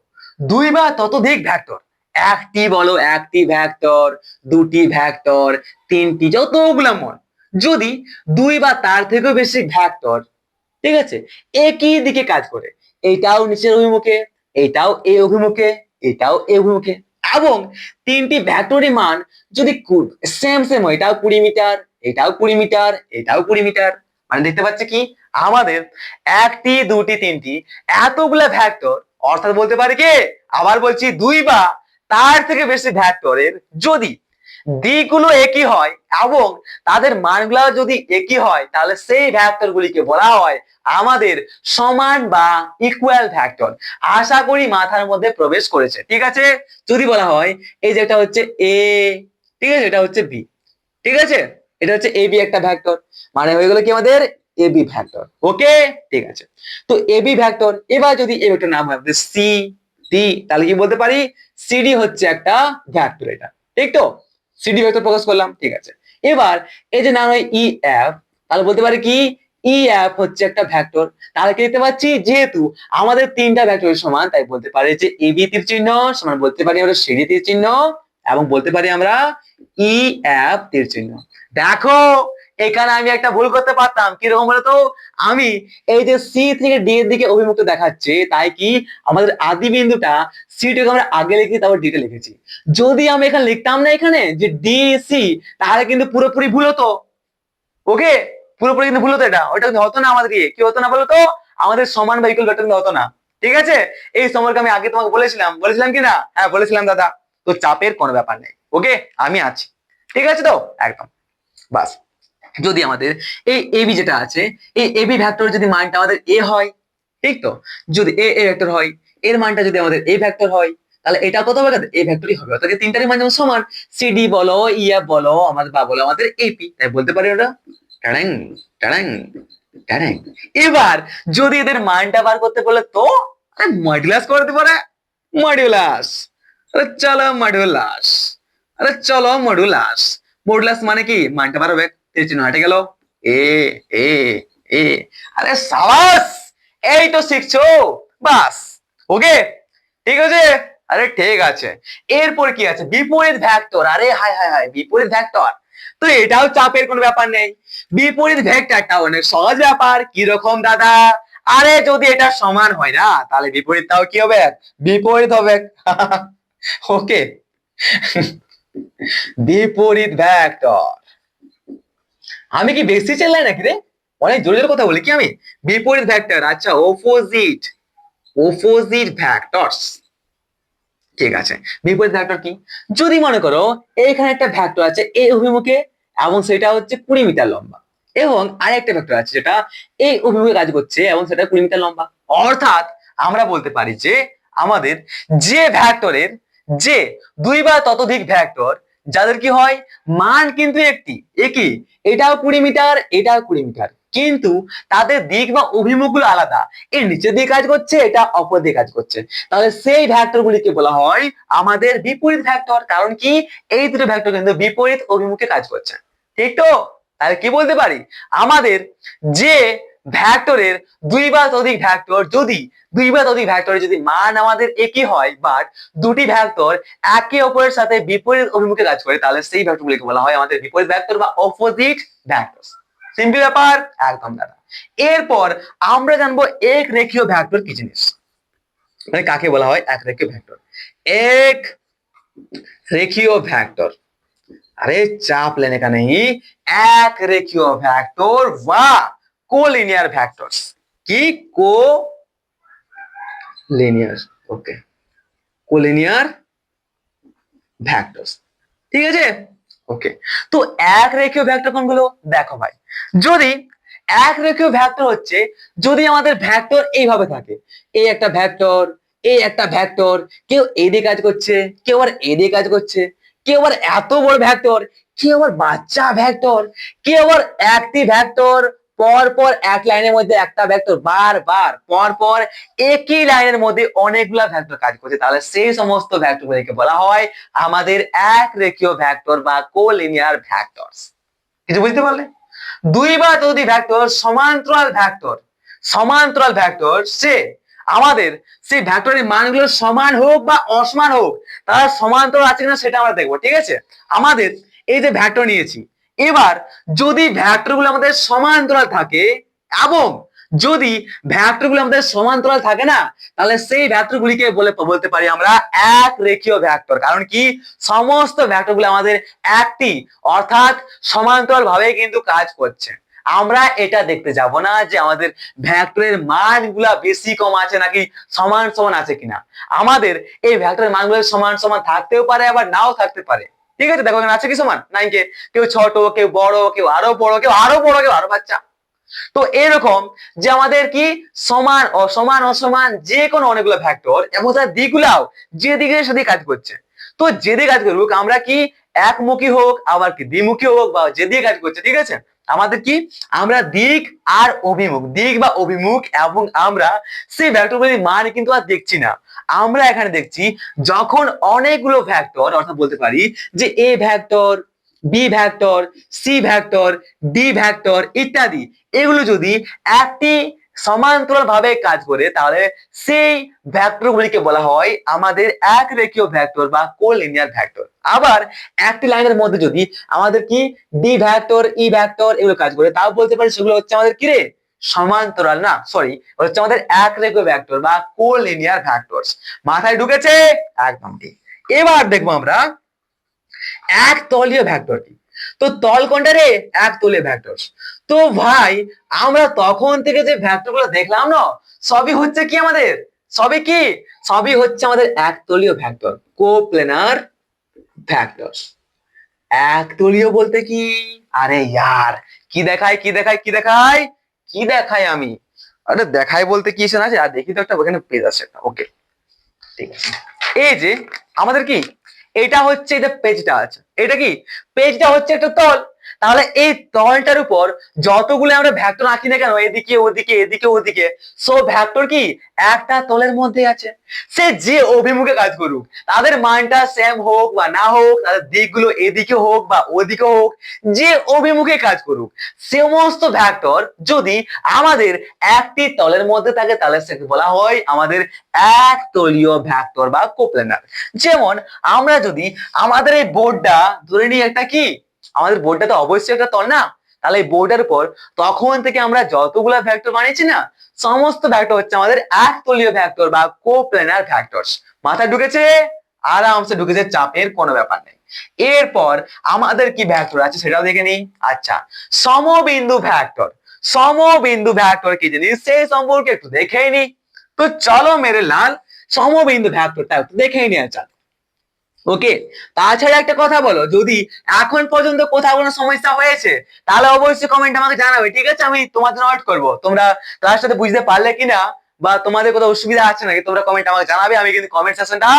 দুই বা ততোধিক ভেক্টর, একটি বলো একটি ভেক্টর, দুটি ভেক্টর, তিনটি, যতগুলো মন, যদি দুই বা তার থেকেও বেশি ভেক্টর, ঠিক আছে, একই দিকে কাজ করে, এইটাও নিচের অভিমুখে, এইটাও এই অভিমুখে, এটাও এই অভিমুখে, এবং তিনটি ভেক্টরের মান যদি সেম সেম হয়, এটাও 20 মিটার, এটাও 20 মিটার, এটাও 20 মিটার, মানে দেখতে পাচ্ছে কি আমাদের একটি, দুটি, তিনটি, এতগুলা ভেক্টর, অর্থাৎ বলতে পারি কি, আবার বলছি, দুই বা তার থেকে বেশি ভেক্টরের যদি দিকগুলো একই হয় এবং তাদের মানগুলো যদি একই হয়, তাহলে সেই ভেক্টর গুলিকে বলা হয় আমাদের সমান বা ইকুয়াল ভেক্টর। আশা করি মাথার মধ্যে প্রবেশ করেছে, ঠিক আছে। যদি বলা হয় এই যে এটা হচ্ছে এ, ঠিক আছে, এটা হচ্ছে বি, ঠিক আছে, এটা হচ্ছে এ বি একটা ভেক্টর, মানে হয়ে গেল কি আমাদের এ বি ভেক্টর। ওকে, ঠিক আছে। তো এ বি ভেক্টর, এবার যদি এই ভেক্টর নাম হয় আমাদের সি ডি, তাহলে কি বলতে পারি সিডি হচ্ছে একটা ভেক্টর, এটা ঠিক তো, সিডি ভেক্টর প্রকাশ করলাম, ঠিক আছে। এবার এই যে নাম হয় ই এফ, তাহলে বলতে পারি কি ই এফ হচ্ছে একটা ভেক্টর। তাহলে কি দেখতে পাচ্ছি যেহেতু আমাদের তিনটা ভেক্টরের সমান, তাই বলতে পারি যে এ বি তীর চিহ্ন সমান বলতে পারি আমরা সিডি তীর চিহ্ন, এবং বলতে পারি আমরা ই এফ তীর চিহ্ন। দেখো এখানে আমি একটা ভুল করতে পারতাম, কিরকম বলতো, আমি এই যে সি থেকে ডি এর দিকে অভিমুক্ত দেখাচ্ছে, তাই কি আমাদের আদি বিন্দুটা সিটাকে আমরা আগে লিখি, তারপর ডিটা লিখেছি। যদি আমি এখানে লিখতাম না এখানে যে ডি সি, তাহলে কিন্তু পুরোপুরি ভুল হতো। ওকে, পুরোপুরি কিন্তু ভুল হতো, এটা ওটা কিন্তু হতো না আমাদের, কি হতো না বলতো, আমাদের সমান বা ইকুয়াল ভেক্টর কিন্তু হতো না, ঠিক আছে। এই সম্পর্কে আমি আগে তোমাকে বলেছিলাম, বলেছিলাম কি না? হ্যাঁ বলেছিলাম দাদা। তো চাপের কোনো ব্যাপার নেই, ওকে, আমি আছি, ঠিক আছে তো, একদম, বাস। যদি আমাদের এই এবি যেটা আছে, এই এবি ভেক্টর যদি মানটা আমাদের এ হয়, ঠিক তো, যদি এ এ ভেক্টর হয়, এর মানটা যদি আমাদের এ ভেক্টর হয়, তাহলে এটা কত হবে? এ ভেক্টরই হবে, অর্থাৎ তিনটারই মান যেমন সমান, সিডি বলো, ইএফ বলো আমাদের, বা বলো আমাদের এপি, তাই বলতে পারি ওটা টাড়াং টাড়াং টাড়াং। এবার যদি এদের মানটা বার করতে বলে তো মডুলাস করতে পারে, মডুলাস, আরে চলো মডুলাস, আরে চলো মডুলাস। মডুলাস মানে কি? মানটা বার হবে, তীর চিহ্ন হেঁটে গেল, এ এ এ, আরে সাবাস, এই তো শিখছো, বাস, ওকে, ঠিক আছে, আরে ঠিক আছে। এরপর কি আছে? বিপরীত ভেক্টর, আরে হাই হাই হাই, বিপরীত ভেক্টর, তো এটাও চাপের কোনো ব্যাপার নেই, বিপরীত ভেক্টরটা অনেক সহজ ব্যাপার। কি রকম দাদা? আরে যদি এটা সমান হয় না, তাহলে বিপরীতটাও কি হবে? বিপরীত হবে। ওকে, বিপরীত ভেক্টর। আমি কি বেশি চেল্লাই নাকি রে? অনেক জোরে জোরে কথা বলি কি আমি? বিপরীত ভেক্টর, আচ্ছা, অপোজিট, অপোজিট ভেক্টরস, ঠিক আছে। বিপরীত ভেক্টর কি? যদি মনে করো এইখানে একটা ভেক্টর আছে এই অভিমুখে, এবং সেটা হচ্ছে 20 মিটার লম্বা, এবং আরেকটা ভেক্টর আছে যেটা এই অভিমুখে কাজ করছে এবং সেটা 20 মিটার লম্বা, অর্থাৎ আমরা বলতে পারি যে আমাদের যে ভেক্টরের যে দুই বা ততোধিক ভেক্টর যাদের কি হয় মান কিন্তু একই, এটাও 20 মিটার, এটাও 20 মিটার, কিন্তু তাদের দিক বা অভিমুখগুলো আলাদা, এর নিচের দিকে কাজ করছে, এটা অপর দিকে কাজ করছে, তাহলে সেই ভেক্টর গুলিকে বলা হয় আমাদের বিপরীত ভেক্টর। কারণ কি? এই দুটো ভেক্টর কিন্তু বিপরীত অভিমুখে কাজ করছে, ঠিক তো? তাহলে কি বলতে পারি? আমাদের যে ভেক্টরের দুই বা ততোধিক ভেক্টর, যদি দুই বা ততোধিক ভেক্টরের যদি মান আমাদের একই হয়, বাট দুটি ভেক্টর একে অপরের সাথে বিপরীত অভিমুখে কাজ করে, তাহলে সেই ভেক্টরগুলিকে বলা হয় আমাদের বিপরীত ভেক্টর বা অপোজিট ভেক্টর। সিম্পল ব্যাপার, একদম দাদা। এরপর আমরা জানবো এক রেখীয় ভেক্টর কি জিনিস, মানে কাকে বলা হয় এক রেখীয় ভেক্টর। এক রেখীয় ভেক্টর, আরে চাপ लेने का नहीं, এক রেখীয় ভেক্টর বা কোলিনিয়ার ভেক্টরস। কি? কোলিনিয়ার, ওকে, কোলিনিয়ার ভেক্টরস, ঠিক আছে, ওকে। তো এক রেখীয় ভেক্টর কোনগুলো? দেখো ভাই, যদি এক রেখীয় ভেক্টর হচ্ছে যদি আমাদের ভেক্টর এইভাবে থাকে, এই একটা ভেক্টর, এই একটা ভেক্টর, কেউ এদিকে কাজ করছে, কেউ আবার এদিকে কাজ করছে, কেউ আবার এত বড় ভেক্টর, কেউ আবার বাচ্চা ভেক্টর, কেউ আবার একটি ভেক্টর পর পর এক লাইনের মধ্যে একটা ভেক্টর বারবার পর পর একই লাইনের মধ্যে অনেকগুলা ভেক্টর কাজ করছে, তাহলে সেই সমস্ত ভেক্টর গুলিকে বলা হয় আমাদের এক রেখীয় ভেক্টর বা কোলিনিয়ার ভেক্টরস। কিছু বুঝতে পারলে? দুই বা ততোধিক ভেক্টর সমান্তরাল ভেক্টর, সমান্তরাল ভেক্টর সে আমাদের সেই ভেক্টরের মানগুলো সমান হোক বা অসমান হোক, তারা সমান্তরাল আছে কিনা সেটা আমরা দেখবো, ঠিক আছে। আমাদের এই যে ভেক্টর নিয়েছি, এবার যদি ভেক্টর গুলো আমাদের সমান্তরাল থাকে, এবং যদি ভেক্টর গুলো আমাদের সমান্তরাল থাকে না, তাহলে সেই ভেক্টর গুলিকে বলতে পারি আমরা এক রেখীয় ভেক্টর। কারণ কি? সমস্ত ভেক্টর গুলো আমাদের একটি, অর্থাৎ সমান্তরাল ভাবে কিন্তু কাজ করছে। আমরা এটা দেখতে যাব না যে আমাদের ভেক্টরের মানগুলা বেশি কম আছে নাকি সমান সমান আছে কিনা। আমাদের এই ভেক্টরের মানগুলো সমান সমান থাকতেও পারে, আবার নাও থাকতে পারে, ঠিক আছে। দেখো এখানে আছে কি সমান নাই, কেউ ছোট, কেউ বড়, কেউ আরো বড়, কেউ আরো বড়, কেউ আরো বাচ্চা। তো এরকম যে আমাদের কি সমান অসমান অসমান যে কোনো অনেকগুলো ভেক্টর এবং তার দিকগুলাও যে দিকে সাথে কাজ করছে, তো যেদিকে কাজ করুক, আমরা কি একমুখী হোক আবার কি দ্বিমুখী হোক বা যেদিকে কাজ করছে, ঠিক আছে, আমাদের কি আমরা দিক আর অভিমুখ, দিক বা অভিমুখ, এবং আমরা সেই ভেক্টরগুলির মান কিন্তু আর দেখছি না। আমরা এখানে দেখছি যখন অনেকগুলো ভেক্টর, অর্থাৎ বলতে পারি যে A vector, B vector, C vector, D vector ইত্যাদি, এগুলো যদি একটি সমান্তরাল ভাবে কাজ করে, তাহলে সেই ভেক্টর গুলিকে বলা হয় আমাদের এক রেখীয় ভেক্টর বা কোলিনিয়ার ভেক্টর। আবার একটি লাইনের মধ্যে যদি আমাদের কি ডি ভেক্টর, ই ভেক্টর এগুলো কাজ করে, তাও বলতে পারি সেগুলো হচ্ছে আমাদের কি রে? সমান্তরাল না, সরি, হচ্ছে আমাদের এক রেখীয় ভেক্টর বা কোলিনিয়ার ভেক্টরস। মাথায় ঢুকেছে? একদম ঠিক। এবার দেখবো আমরা এক তলীয় ভেক্টর কি। তো তল কোনটা রে? এক তলীয় ভেক্টর। তো ভাই আমরা তখন থেকে যে ভেক্টর গুলো দেখলাম না, সবই হচ্ছে কি আমাদের, সবই কি, সবই হচ্ছে আমাদের এক তলীয় ভেক্টর, কোপ্লেনার ভেক্টর। এক তলীয় বলতে কি? আরে ইয়ার কি দেখায় কি দেখায় কি দেখায় কি দেখায় আমি, আরে দেখায় বলতে কি এসে আছে, আর দেখি তো একটা ওখানে পেজ আছে একটা, ওকে ঠিক আছে। এই যে আমাদের কি এটা হচ্ছে, এই যে পেজটা আছে, এটা কি পেজটা হচ্ছে একটা তল। তাহলে এই তলটার উপর যতগুলো আমরা ভেক্টর আঁকি না কেন, এদিকে ওদিকে এদিকে ওদিকে, সো ভেক্টর কি একটা তলের মধ্যে আছে। সে যে অভিমুখে কাজ করুক, তাদের মানটা সেম হোক বা না হোক, তাদের দিকগুলো এদিকে হোক বা ওদিকে হোক, যে অভিমুখে কাজ করুক, সমস্ত ভেক্টর যদি আমাদের একটি তলের মধ্যে থাকে তাহলে সেকে বলা হয় আমাদের একতলীয় ভেক্টর বা কোপ্লেনার। যেমন আমরা যদি আমাদের এই বোর্ডটা ধরে নিই একটা কি, আমাদের বোর্ডটা তো অবশ্যই একটা তল না, তাহলে এই বোর্ডের উপর তখন থেকে আমরা যতগুলা ভেক্টর বানিয়েছি না, সমস্ত ভেক্টর হচ্ছে আমাদের একতলীয় ভেক্টর বা কোপ্লেনার ভেক্টরস। মাথায় ঢুকেছে? আরামসে ঢুকেছে, চাপের কোনো ব্যাপার নেই। এরপর আমাদের কি ভেক্টর আছে সেটাও দেখে নিই। আচ্ছা, সমবিন্দু ভেক্টর, সমবিন্দু ভেক্টর কি জিনিস সেই সম্পর্কে একটু দেখেই নি। তো চলো মেরে লাল সমবিন্দু ভেক্টরটা একটু দেখেই নেওয়া যাক। ওকে, তাছাড়া একটা কথা বলো, যদি এখন পর্যন্ত কোথাও কোনো সমস্যা হয়েছে তাহলে অবশ্যই কমেন্ট আমাকে জানাবে, ঠিক আছে? আমি তোমার জন্য ওয়েট করবো। তোমরা ক্লাসটাতে সাথে বুঝতে পারলে কিনা বা তোমাদের কোথাও অসুবিধা আছে নাকি তোমরা কমেন্ট আমাকে জানাবে। আমি কিন্তু কমেন্ট সেকশনটা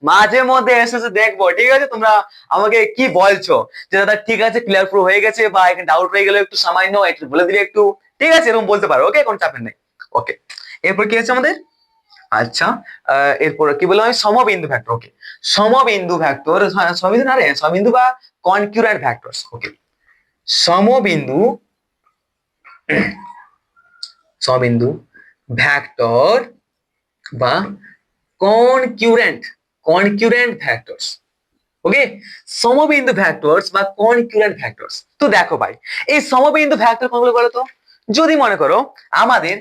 মাঝে মধ্যে এসে এসে দেখবো, ঠিক আছে? তোমরা আমাকে কি বলছো যে দাদা ঠিক আছে, ক্লিয়ার প্রুফ হয়ে গেছে, বা এখানে ডাউট হয়ে গেলে একটু সামান্য একটু বলে দিলে একটু, ঠিক আছে? এরকম বলতে পারো, ওকে, কোনো চাপের নেই। ওকে, এরপর কি আছে আমাদের? আচ্ছা, এরপর কি বললাম আমি, সমবিন্দু ভেক্টর। ওকে, সমবিন্দু ভেক্টর, সমবিন্দু না রে, সমবিন্দু বা কনক্যুরেন্ট ভেক্টরস। ওকে, সমবিন্দু, সমবিন্দু ভেক্টর বা কনক্যুরেন্ট, কনক্যুরেন্ট ভেক্টরস। ওকে, সমবিন্দু ভেক্টরস বা কনক্যুরেন্ট ভেক্টরস। তো দেখো ভাই, এই সমবিন্দু ভেক্টর কোনগুলো বলো তো? যদি মনে করো আমাদের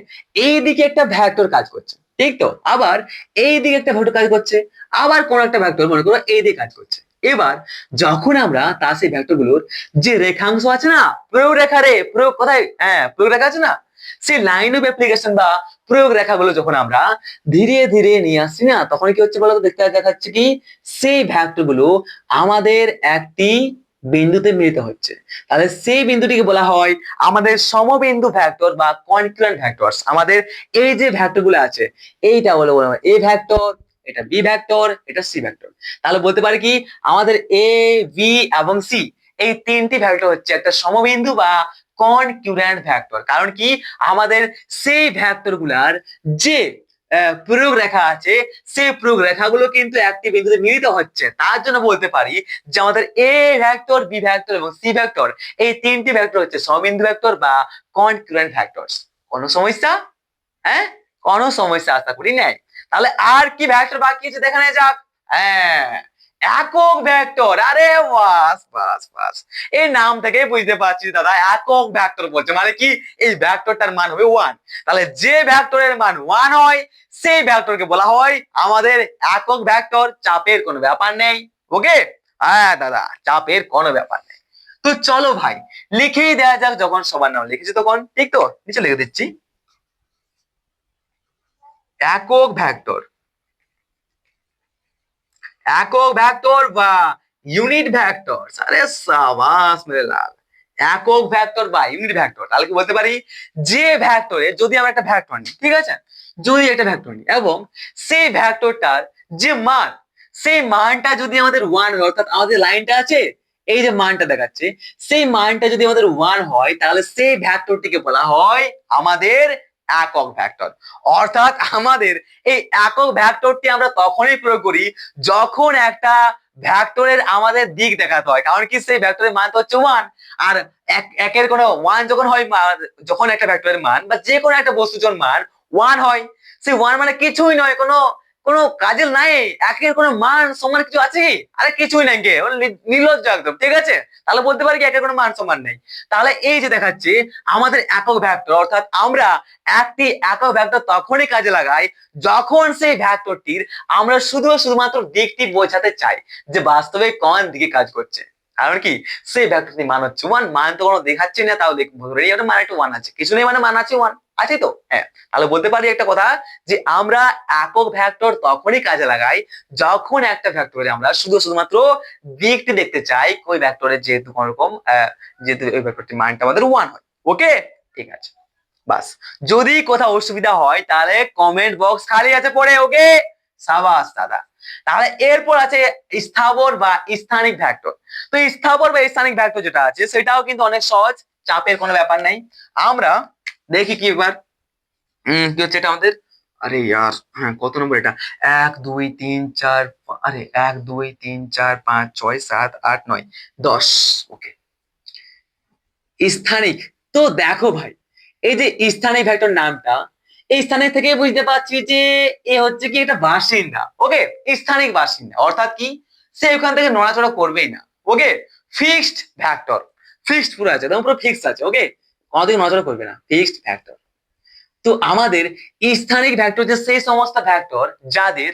এই দিকে একটা ভেক্টর কাজ করছে, ঠিক তো, আবার এই দিকে একটা ভেক্টর কাজ করছে, আবার কোন একটা ভেক্টর মনে করো এই দিকে কাজ করছে। এবার যখন আমরা তার সেই ভেক্টর গুলোর যে রেখাংশ আছে না, প্রয়োগ রেখা রে, প্রয়োগ কোথায়, হ্যাঁ প্রয়োগ রেখা আছে না, সেই লাইন অফ অ্যাপ্লিকেশন বা প্রয়োগ রেখাগুলো যখন আমরা ধীরে ধীরে নিয়ে আসছি না, তখন কি হচ্ছে বলতো? দেখতে দেখাচ্ছে কি সেই ভেক্টর গুলো আমাদের একটি বিন্দুতে মিলিত হচ্ছে। তাহলে সেই বিন্দুটিকে বলা হয় আমাদের সমবিন্দু ভেক্টর বা কনক্যুরেন্ট ভেক্টরস। আমাদের এই যে ভেক্টর গুলো আছে, এইটা হলো এ ভেক্টর, এটা বি ভেক্টর, এটা সি ভেক্টর। তাহলে বলতে পারি কি আমাদের এ, বি এবং সি এই তিনটি ভেক্টর হচ্ছে একটা সমবিন্দু বা কনক্যুরেন্ট ভেক্টর। কারণ কি আমাদের সেই ভেক্টর গুলার যে প্রয়োগ রেখা আছে, সেই প্রয়োগ রেখাগুলো কিন্তু একটি বিন্দুতে মিলিত হচ্ছে। তার জন্য বলতে পারি যে আমাদের এ ভেক্টর, বি ভেক্টর এবং সি ভেক্টর এই তিনটি ভেক্টর হচ্ছে সমবিন্দু ভেক্টর বা কনক্যুরেন্ট ভেক্টরস। কোনো সমস্যা? হ্যাঁ, কোনো সমস্যা আশা করি নাই। তাহলে আর কি ভেক্টর বাকি আছে দেখে নেওয়া যাক। হ্যাঁ, একক ভেক্টর। আরে বাস বাস বাস, এই নাম থেকে বুঝতে পারছি দাদা একক ভেক্টর বলছে মানে কি এই ভেক্টরটার মান হবে 1। তাহলে যে ভেক্টরের মান 1 হয় সেই ভেক্টরকে বলা হয় আমাদের একক ভেক্টর। চাপের কোনো ব্যাপার নেই। ওকে, হ্যাঁ দাদা, চাপের কোনো ব্যাপার নেই। তো চলো ভাই লিখেই দেওয়া যাক, যখন সবার নাম লিখেছি তখন, ঠিক তো? নিচে লিখে দিচ্ছি একক ভেক্টর, একক ভেক্টর বা ইউনিট ভেক্টর। আরে সাবাস মেরে লাল, একক ভেক্টর বা ইউনিট ভেক্টর। তাহলে কি বলতে পারি যে ভেক্টরে যদি আমরা একটা ভেক্টর নিই, ঠিক আছে, যদি একটা ভেক্টর নিই এবং সেই ভেক্টরটার যে মান, সেই মানটা যদি আমাদের 1 হয়, অর্থাৎ আমাদের লাইনটা আছে এই যে মানটা দেখাচ্ছে, সেই মানটা যদি আমাদের 1 হয় তাহলে সেই ভেক্টরটিকে বলা হয় আমাদের একক ভেক্টর। অর্থাৎ আমাদের এই একক ভেক্টরটি আমরা তখনই প্রয়োগ করি যখন একটা ভেক্টরের আমাদের দিক দেখাতে হয়। কারণ কি সেই ভেক্টরের মান তো হচ্ছে 1, আর একের কোনো 1 যখন হয়, যখন একটা ভেক্টরের মান বা যে কোনো একটা বস্তুর যখন মান 1 হয়, সেই 1 মানে কিছুই নয়, কোনো কোনো কাজের নাই, একের কোনো মান সমান কিছু আছে কি? আরে কিছুই নাই, কে নির্লজ্জ একদম, ঠিক আছে? তাহলে বলতে পারি কি একের কোনো মান সমান নেই। তাহলে এই যে দেখাচ্ছে আমাদের একক ভেক্টর, অর্থাৎ আমরা একটি একক ভেক্টর তখনই কাজে লাগাই যখন সেই ভেক্টরটির আমরা শুধুমাত্র দিকটি বোঝাতে চাই যে বাস্তবে কোন দিকে কাজ করছে। কারণ কি সেই ভেক্টরটির মান হচ্ছে 1, মান তো কোনো দেখাচ্ছে না, তাও ধরে মান একটু 1 আছে, কিছু নেই মানে মান আছে 1। আছে তো? হ্যাঁ, তাহলে বলতে পারি একটা কথা যে আমরা একক ভেক্টর তখনই কাজে লাগাই যখন একটা ভেক্টরে আমরা শুধুমাত্র দিকটি দেখতে চাই ওই ভেক্টরের যেহেতু কোন রকম যেহেতু ওই ভেক্টরটির মানটা আমাদের 1 হয়। ওকে, ঠিক আছে, বাস। যদি কোথাও অসুবিধা হয় তাহলে কমেন্ট বক্স খালি আছে পড়ে। ওকে, সাবাস দাদা। তাহলে এরপর আছে স্থাবর বা স্থানিক ভেক্টর। তো স্থাবর বা স্থানিক ভেক্টর যেটা আছে সেটাও কিন্তু অনেক সহজ, চাপের কোনো ব্যাপার নাই। আমরা দেখি কি এবার কি হচ্ছে এটা আমাদের। আরে ইয়ার, হ্যাঁ, কত নম্বর এটা? 1 2 3 4, আরে 1 2 3 4 5 6 7 8 9 10। ওকে, স্থানিক। তো দেখো ভাই, এই যে স্থানিক ভেক্টর নামটা, এই স্থানিক থেকে বুঝতে পারছি যে এ হচ্ছে কি একটা বাসিন্দা। ওকে, স্থানিক বাসিন্দা অর্থাৎ কি, সে ওখান থেকে নড়াচড়া করবেই না। ওকে, ফিক্সড ভেক্টর, ফিক্সড পুরো আছে, একদম পুরো ফিক্সড আছে। ওকে, কোনোদিন নড়াচড়া করবে না, ফিক্সড ভেক্টর। তো আমাদের স্থানিক ভেক্টর যে সেই সমস্ত ভেক্টর যাদের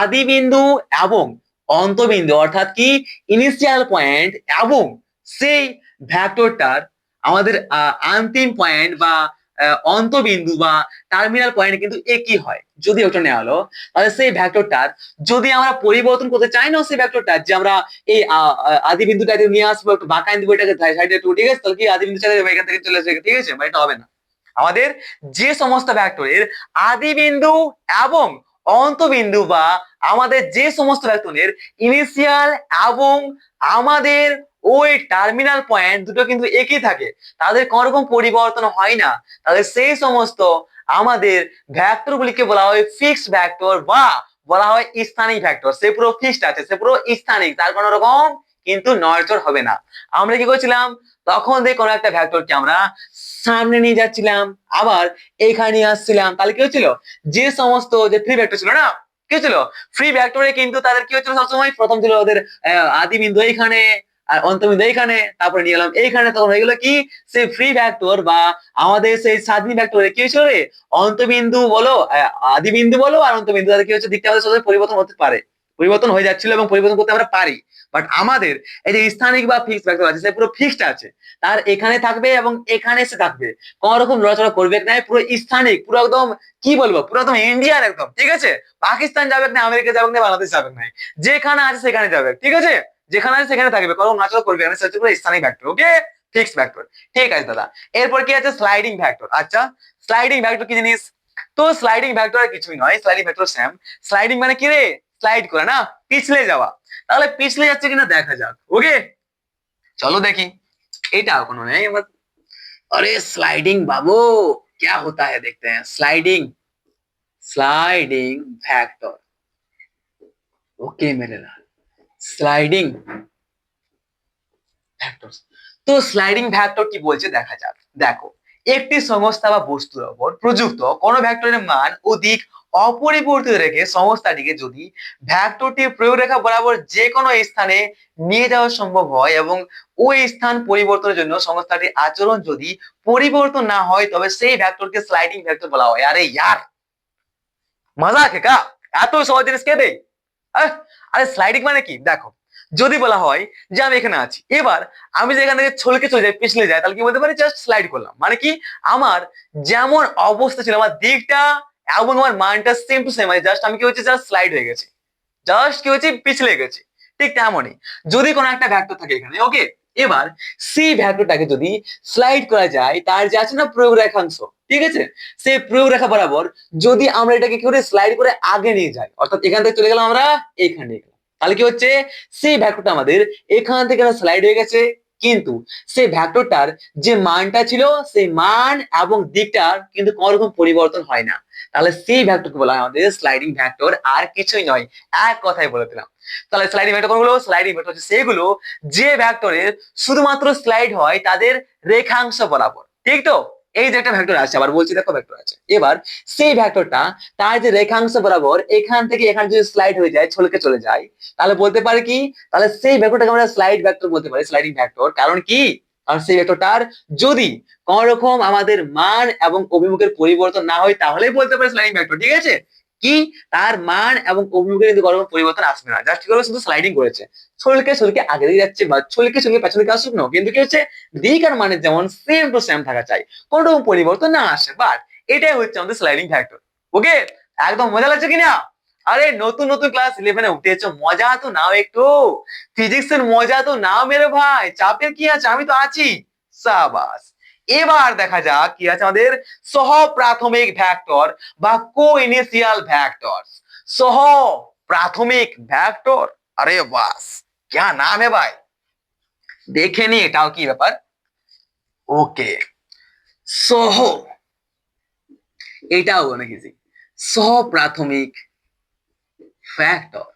আদি বিন্দু এবং অন্তবিন্দু অর্থাৎ কি ইনিশিয়াল পয়েন্ট এবং সেই ভেক্টরটার আমাদের অন্তিম পয়েন্ট বা অন্তবিন্দু বা টার্মিনাল পয়েন্ট কিন্তু একই হয়। যদি ওটা নেওয়া হলো, তাহলে সেই ভেক্টরটার যদি আমরা পরিবর্তন করতে চাই না, সেই ভেক্টরটা যে আমরা এই আদি বিন্দুটা নিয়ে আসবো, একটু বাঁকা দিব এটাকে সাইডে একটু, ঠিক আছে, তাহলে কি আদি বিন্দু এখান থেকে চলে আসবে, ঠিক আছে, বা এটা হবে না। আমাদের যে সমস্ত ভেক্টরের আদি বিন্দু এবং অন্তবিন্দু বা আমাদের যে সমস্ত ভেক্টরের ইনিশিয়াল এবং আমাদের ওই টার্মিনাল পয়েন্ট দুটো কিন্তু একই থাকে, তাদের কোন রকম পরিবর্তন হয় না, তাহলে সেই সমস্ত আমাদের ভেক্টর গুলিকে বলা হয় ফিক্সড ভেক্টর বা বলা হয় স্থানিক ভেক্টর। সে পুরো ফিক্সড আছে, সে পুরো স্থানিক, তার কোন রকম কিন্তু নড়চড় হবে না। আমরা কি করছিলাম, তখন দিয়ে কোনো একটা ভেক্টরকে আমরা সামনে নিয়ে যাচ্ছিলাম, আবার এখানে নিয়ে আসছিলাম, তাহলে কি হচ্ছিল, যে সমস্ত যে ফ্রি ভেক্টর ছিল না, কি হচ্ছিল, ফ্রি ভেক্টরে কিন্তু তাদের কি হচ্ছিল, সবসময় প্রথম ছিল ওদের আদি বিন্দু এইখানে আর অন্তবিন্দু এইখানে, তারপরে নিয়ে গেলাম এইখানে, তখন হয়ে গেল কি সেই ফ্রি ভেক্টর বা আমাদের সেই স্বাধীন ভেক্টরে কি হয়েছিল রে, অন্তবিন্দু বলো আদি বিন্দু বলো আর অন্তবিন্দু, তাদের কি হচ্ছে দিকটা আমাদের সাথে পরিবর্তন হতে পারে, পরিবর্তন হয়ে যাচ্ছিল এবং পরিবর্তন করতে আমরা পারি। বাট আমাদের এই যে স্থানিক বা ফিক্সড ভেক্টর আছে, সে পুরো ফিক্সড আছে, তার এখানে থাকবে এবং এখানে এসে থাকবে, কোন রকম নড়াচড়া করবে না, পুরো স্থানিক, পুরো একদম কি বলবো, পুরো একদম ইন্ডিয়ান একদম, ঠিক আছে, পাকিস্তান যাবে না, আমেরিকা যাবে না, বাংলাদেশ যাবে না, যেখানে আছে সেখানে যাবে, ঠিক আছে, যেখানে আছে সেখানে থাকবে, কোনো নড়াচড়া করবে না, সেটা পুরো স্থানিক ভেক্টর। ওকে, ফিক্সড ভেক্টর, ঠিক আছে দাদা। এরপর কি আছে, স্লাইডিং ভেক্টর। আচ্ছা, স্লাইডিং ভেক্টর কি জিনিস? তো স্লাইডিং ভেক্টর কিছুই নয়, স্লাইডিং ভেক্টর সেম। স্লাইডিং মানে কি রে, স্লাইড করা না, পিছলে যাওয়া। তাহলে পিছলে যাচ্ছে কিনা দেখা যাক। ওকে, চলো দেখি। এটা কোনো নেই আমার। अरे स्लाइडिंग बाबू, क्या होता है देखते हैं। Sliding, sliding factor. ओके मेरे लाल, স্লাইডিং ভেক্টর। তো স্লাইডিং ভেক্টর কি বলছে দেখা যাক। দেখো, একটি সংস্থা বা বস্তুর উপর প্রযুক্ত কোন ভেক্টরের মান ও দিক অপরিবর্তিত রেখে সংস্থাটিকে যদি ভেক্টরটির প্রয়োগ রেখা বরাবর যে কোনো স্থানে নিয়ে যাওয়া সম্ভব হয় এবং ওই স্থান পরিবর্তনের জন্য সংস্থাটির আচরণ যদি পরিবর্তন না হয়, তবে সেই ভেক্টরকে স্লাইডিং ভেক্টর বলা হয়। আরে ইয়ার, মজা খেকা, এত সহজ জিনিস কে দেয়? আরে স্লাইডিং মানে কি, দেখো, যদি বলা হয় যে আমি এখানে আছি, এবার আমি যে এখান থেকে ছলকে চলে যাই, পিছলে যাই, তাহলে কি বলতে পারি, জাস্ট স্লাইড করলাম। মানে কি, আমার যেমন অবস্থা ছিল, আমার দিকটা এবং আমার মানটা সেম টু সেম আছে, জাস্ট আমি কি হচ্ছে, জাস্ট স্লাইড হয়ে গেছি, জাস্ট কি হচ্ছে, পিছলে গেছি। ঠিক তেমনই যদি কোনো একটা ভেক্টর থাকে এখানে, ওকে, এবার সেই ভেক্টরটাকে যদি স্লাইড করা যায়, তার যে আছে না প্রয়োগ রেখাংশ, ঠিক আছে, সেই প্রয়োগ রেখা বরাবর যদি আমরা এটাকে কি করে স্লাইড করে আগে নিয়ে যাই, অর্থাৎ এখান থেকে চলে গেলাম আমরা এখানে, তাহলে কি হচ্ছে, সেই ভেক্টরটা আমাদের এখান থেকে স্লাইড হয়ে গেছে, কিন্তু সেই ভেক্টরটার যে মানটা ছিল, সেই মান এবং দিকটার কিন্তু কোনো রকম পরিবর্তন হয় না, তাহলে সেই ভেক্টরকে বলা হয় আমাদের স্লাইডিং ভেক্টর, আর কিছুই নয়। এক কথায় বলে দিলাম। তাহলে স্লাইডিং ভেক্টর কোনগুলো, স্লাইডিং ভেক্টর হচ্ছে সেগুলো যে ভেক্টরের শুধুমাত্র স্লাইড হয় তাদের রেখাংশ বরাবর, ঠিক তো? এই যে একটা ভেক্টর আছে, আবার বলছি দেখো ভেক্টর আছে, এবার সেই ভেক্টরটা তার যে রেখাংশ বরাবর এখান থেকে এখানে যদি স্লাইড হয়ে যায়, ছলকে চলে যায়, তাহলে বলতে পারি কি, তাহলে সেই ভেক্টরটাকে আমরা স্লাইড ভেক্টর বলতে পারি, স্লাইডিং ভেক্টর। কারণ কি, কারণ সেই ভেক্টরটার যদি কোন রকম আমাদের মান এবং অভিমুখের পরিবর্তন না হয়, তাহলেই বলতে পারি স্লাইডিং ভেক্টর, ঠিক আছে, কি তার মান এবং অভিমুখে কিন্তু কোনো রকম পরিবর্তন আসবে না, জাস্ট কি করে শুধু স্লাইডিং করেছে, ছলকে ছলকে আগে দিয়ে যাচ্ছে বা ছলকে ছলকে পেছনে আসুক না, কিন্তু কি হচ্ছে, দিক আর মানের যেমন সেম টু সেম থাকা চাই, কোনো রকম পরিবর্তন না আসে। বাট এটাই হচ্ছে আমাদের স্লাইডিং ফ্যাক্টর। ওকে, একদম মজা লাগছে কিনা? আরে নতুন নতুন ক্লাস 11-এ উঠেছো, মজা তো নাও একটু, ফিজিক্সের মজা তো নাও মেরে ভাই, চাপের কি আছে, আমি তো আছি। সাবাস। এবার দেখা যাক কি আছে আমাদের সহ প্রাথমিক ভ্যাক্টর বা কো ইনিশিয়াল ভ্যাক্টর। সহ প্রাথমিক ভ্যাক্টর, আরে বাস क्या नाम है भाई, দেখে নি এটাও কি ব্যাপার। ওকে, সহ, এটাও অনেক ইজি। সহ প্রাথমিক ফ্যাক্টর,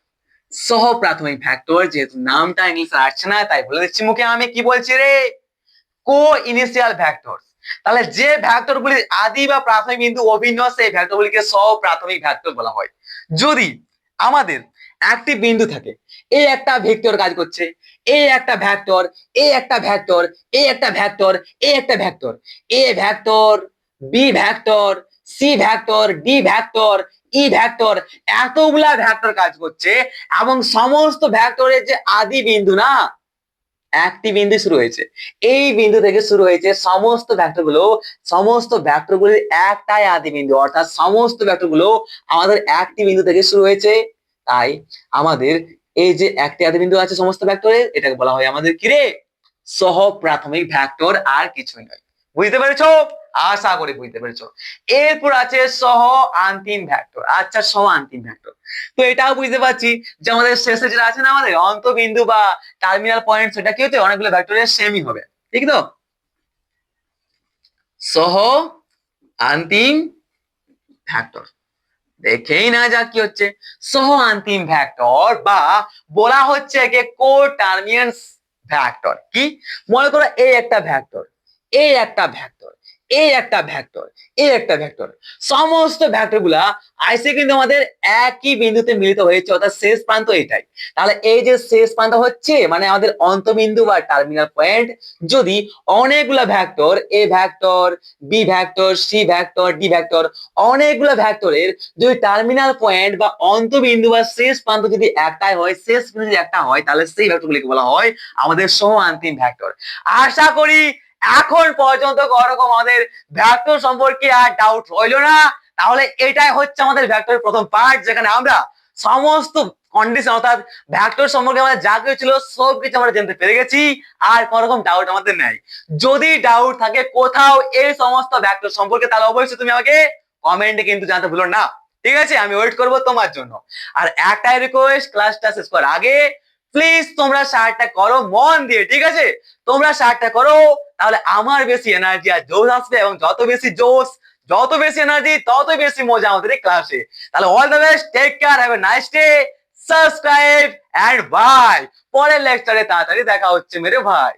সহ প্রাথমিক ফ্যাক্টর, যেহেতু নামটা ইংলিশে আসছে না তাই বলে দিচ্ছি মুখে, আমি কি বলছি রে, কো ইনিশিয়াল ভ্যাক্টর। তাহলে যে ভ্যাক্টর গুলি আদি বা প্রাথমিক বিন্দু অভিন্ন সেই ভ্যাক্টর গুলিকে সহ প্রাথমিক ভ্যাক্টর বলা হয়। যদি আমাদের একটি বিন্দু থাকে, এই একটা ভেক্টর কাজ করছে, এই একটা ভ্যাক্টর, এই একটা ভ্যাক্টর, এই একটা ভ্যাক্টর, এই একটা vector, A vector, B vector, C vector, D vector, E vector, এতগুলা ভ্যাক্টর কাজ করছে এবং সমস্ত ভ্যাক্টরের যে আদি বিন্দু না, একটি বিন্দু শুরু হয়েছে, এই বিন্দু থেকে শুরু হয়েছে সমস্ত ভেক্টর গুলো, সমস্ত ভেক্টর গুলির একটাই আদি বিন্দু, অর্থাৎ সমস্ত ভেক্টর গুলো আমাদের একটি বিন্দু থেকে শুরু হয়েছে। তাই আমাদের এই যে একটি আদি বিন্দু আছে সমস্ত ভেক্টরের, এটাকে বলা হয় আমাদের কি রে, সহ প্রাথমিক ভেক্টর, আর কিছুই নয়। বুঝতে পেরেছো? আশা করি বুঝতে পেরেছো। এরপর আছে সহ আন্তিম ভেক্টর। আচ্ছা, সহ আন্তিম ভেক্টর, তো এটাও বুঝতে পারছি যে আমাদের শেষে যেটা আছে না, আমাদের অন্তবিন্দু বা টার্মিনাল পয়েন্ট, সেটা কি হচ্ছে, অনেকগুলো ভেক্টরের সেমই হবে, ঠিক তো? সহ আন্তিম ভেক্টর, দেখেই না যাক কি হচ্ছে সহ আন্তিম ভেক্টর, বা বলা হচ্ছে একে কো টার্মিনাস ভেক্টর। কি, মনে করো এই একটা ভেক্টর, এই একটা ভেক্টর, এই একটা ভেক্টর, এই একটা ভেক্টর, সমস্ত ভেক্টর গুলা আইসে কিন্তু আমাদের একই বিন্দুতে মিলিত হয়েছে, অর্থাৎ শেষ প্রান্ত এটাই। তাহলে এই যে শেষ প্রান্ত হচ্ছে মানে আমাদের অন্তবিন্দু বা টার্মিনাল পয়েন্ট। যদি অনেকগুলা vector, A vector, B vector, C vector, D vector, অনেকগুলো ভেক্টরের যদি টার্মিনাল পয়েন্ট বা অন্তবিন্দু বা শেষ প্রান্ত যদি একটাই হয়, শেষ বিন্দু যদি একটা হয়, তাহলে সেই ভেক্টরগুলিকে বলা হয় আমাদের সহ আন্তিম ভেক্টর। আশা করি এখন পর্যন্ত ওরকম আমাদের ভেক্টর সম্পর্কে আর ডাউট রইলো না। তাহলে এটাই হচ্ছে আমাদের ভেক্টরের প্রথম পার্ট, যেখানে আমরা সমস্ত কন্ডিশন অর্থাৎ ভেক্টর সম্পর্কে আমাদের যা কিছু ছিল সবকিছু আমরা জানতে পেরে গেছি, আর কোন রকম ডাউট আমাদের নেই। যদি ডাউট থাকে কোথাও এই সমস্ত ভেক্টর সম্পর্কে, তাহলে অবশ্যই তুমি আমাকে কমেন্টে কিন্তু জানাতে ভুলো না, ঠিক আছে? আমি ওয়েট করব তোমার জন্য। আর একটাই রিকোয়েস্ট, ক্লাসটা শেষ করার আগে প্লিজ তোমরা শেয়ারটা করো মন দিয়ে, ঠিক আছে? তোমরা শেয়ারটা করো, তাহলে আমার বেশি এনার্জি আর জোশ আসবে, এবং যত বেশি জোশ, যত বেশি এনার্জি, তত বেশি মজা আমাদের এই ক্লাসে। তাহলে all the best, take care, have a nice day, subscribe and bye. পরের লেকচারে তাড়াতাড়ি দেখা হচ্ছে মেরে ভাই।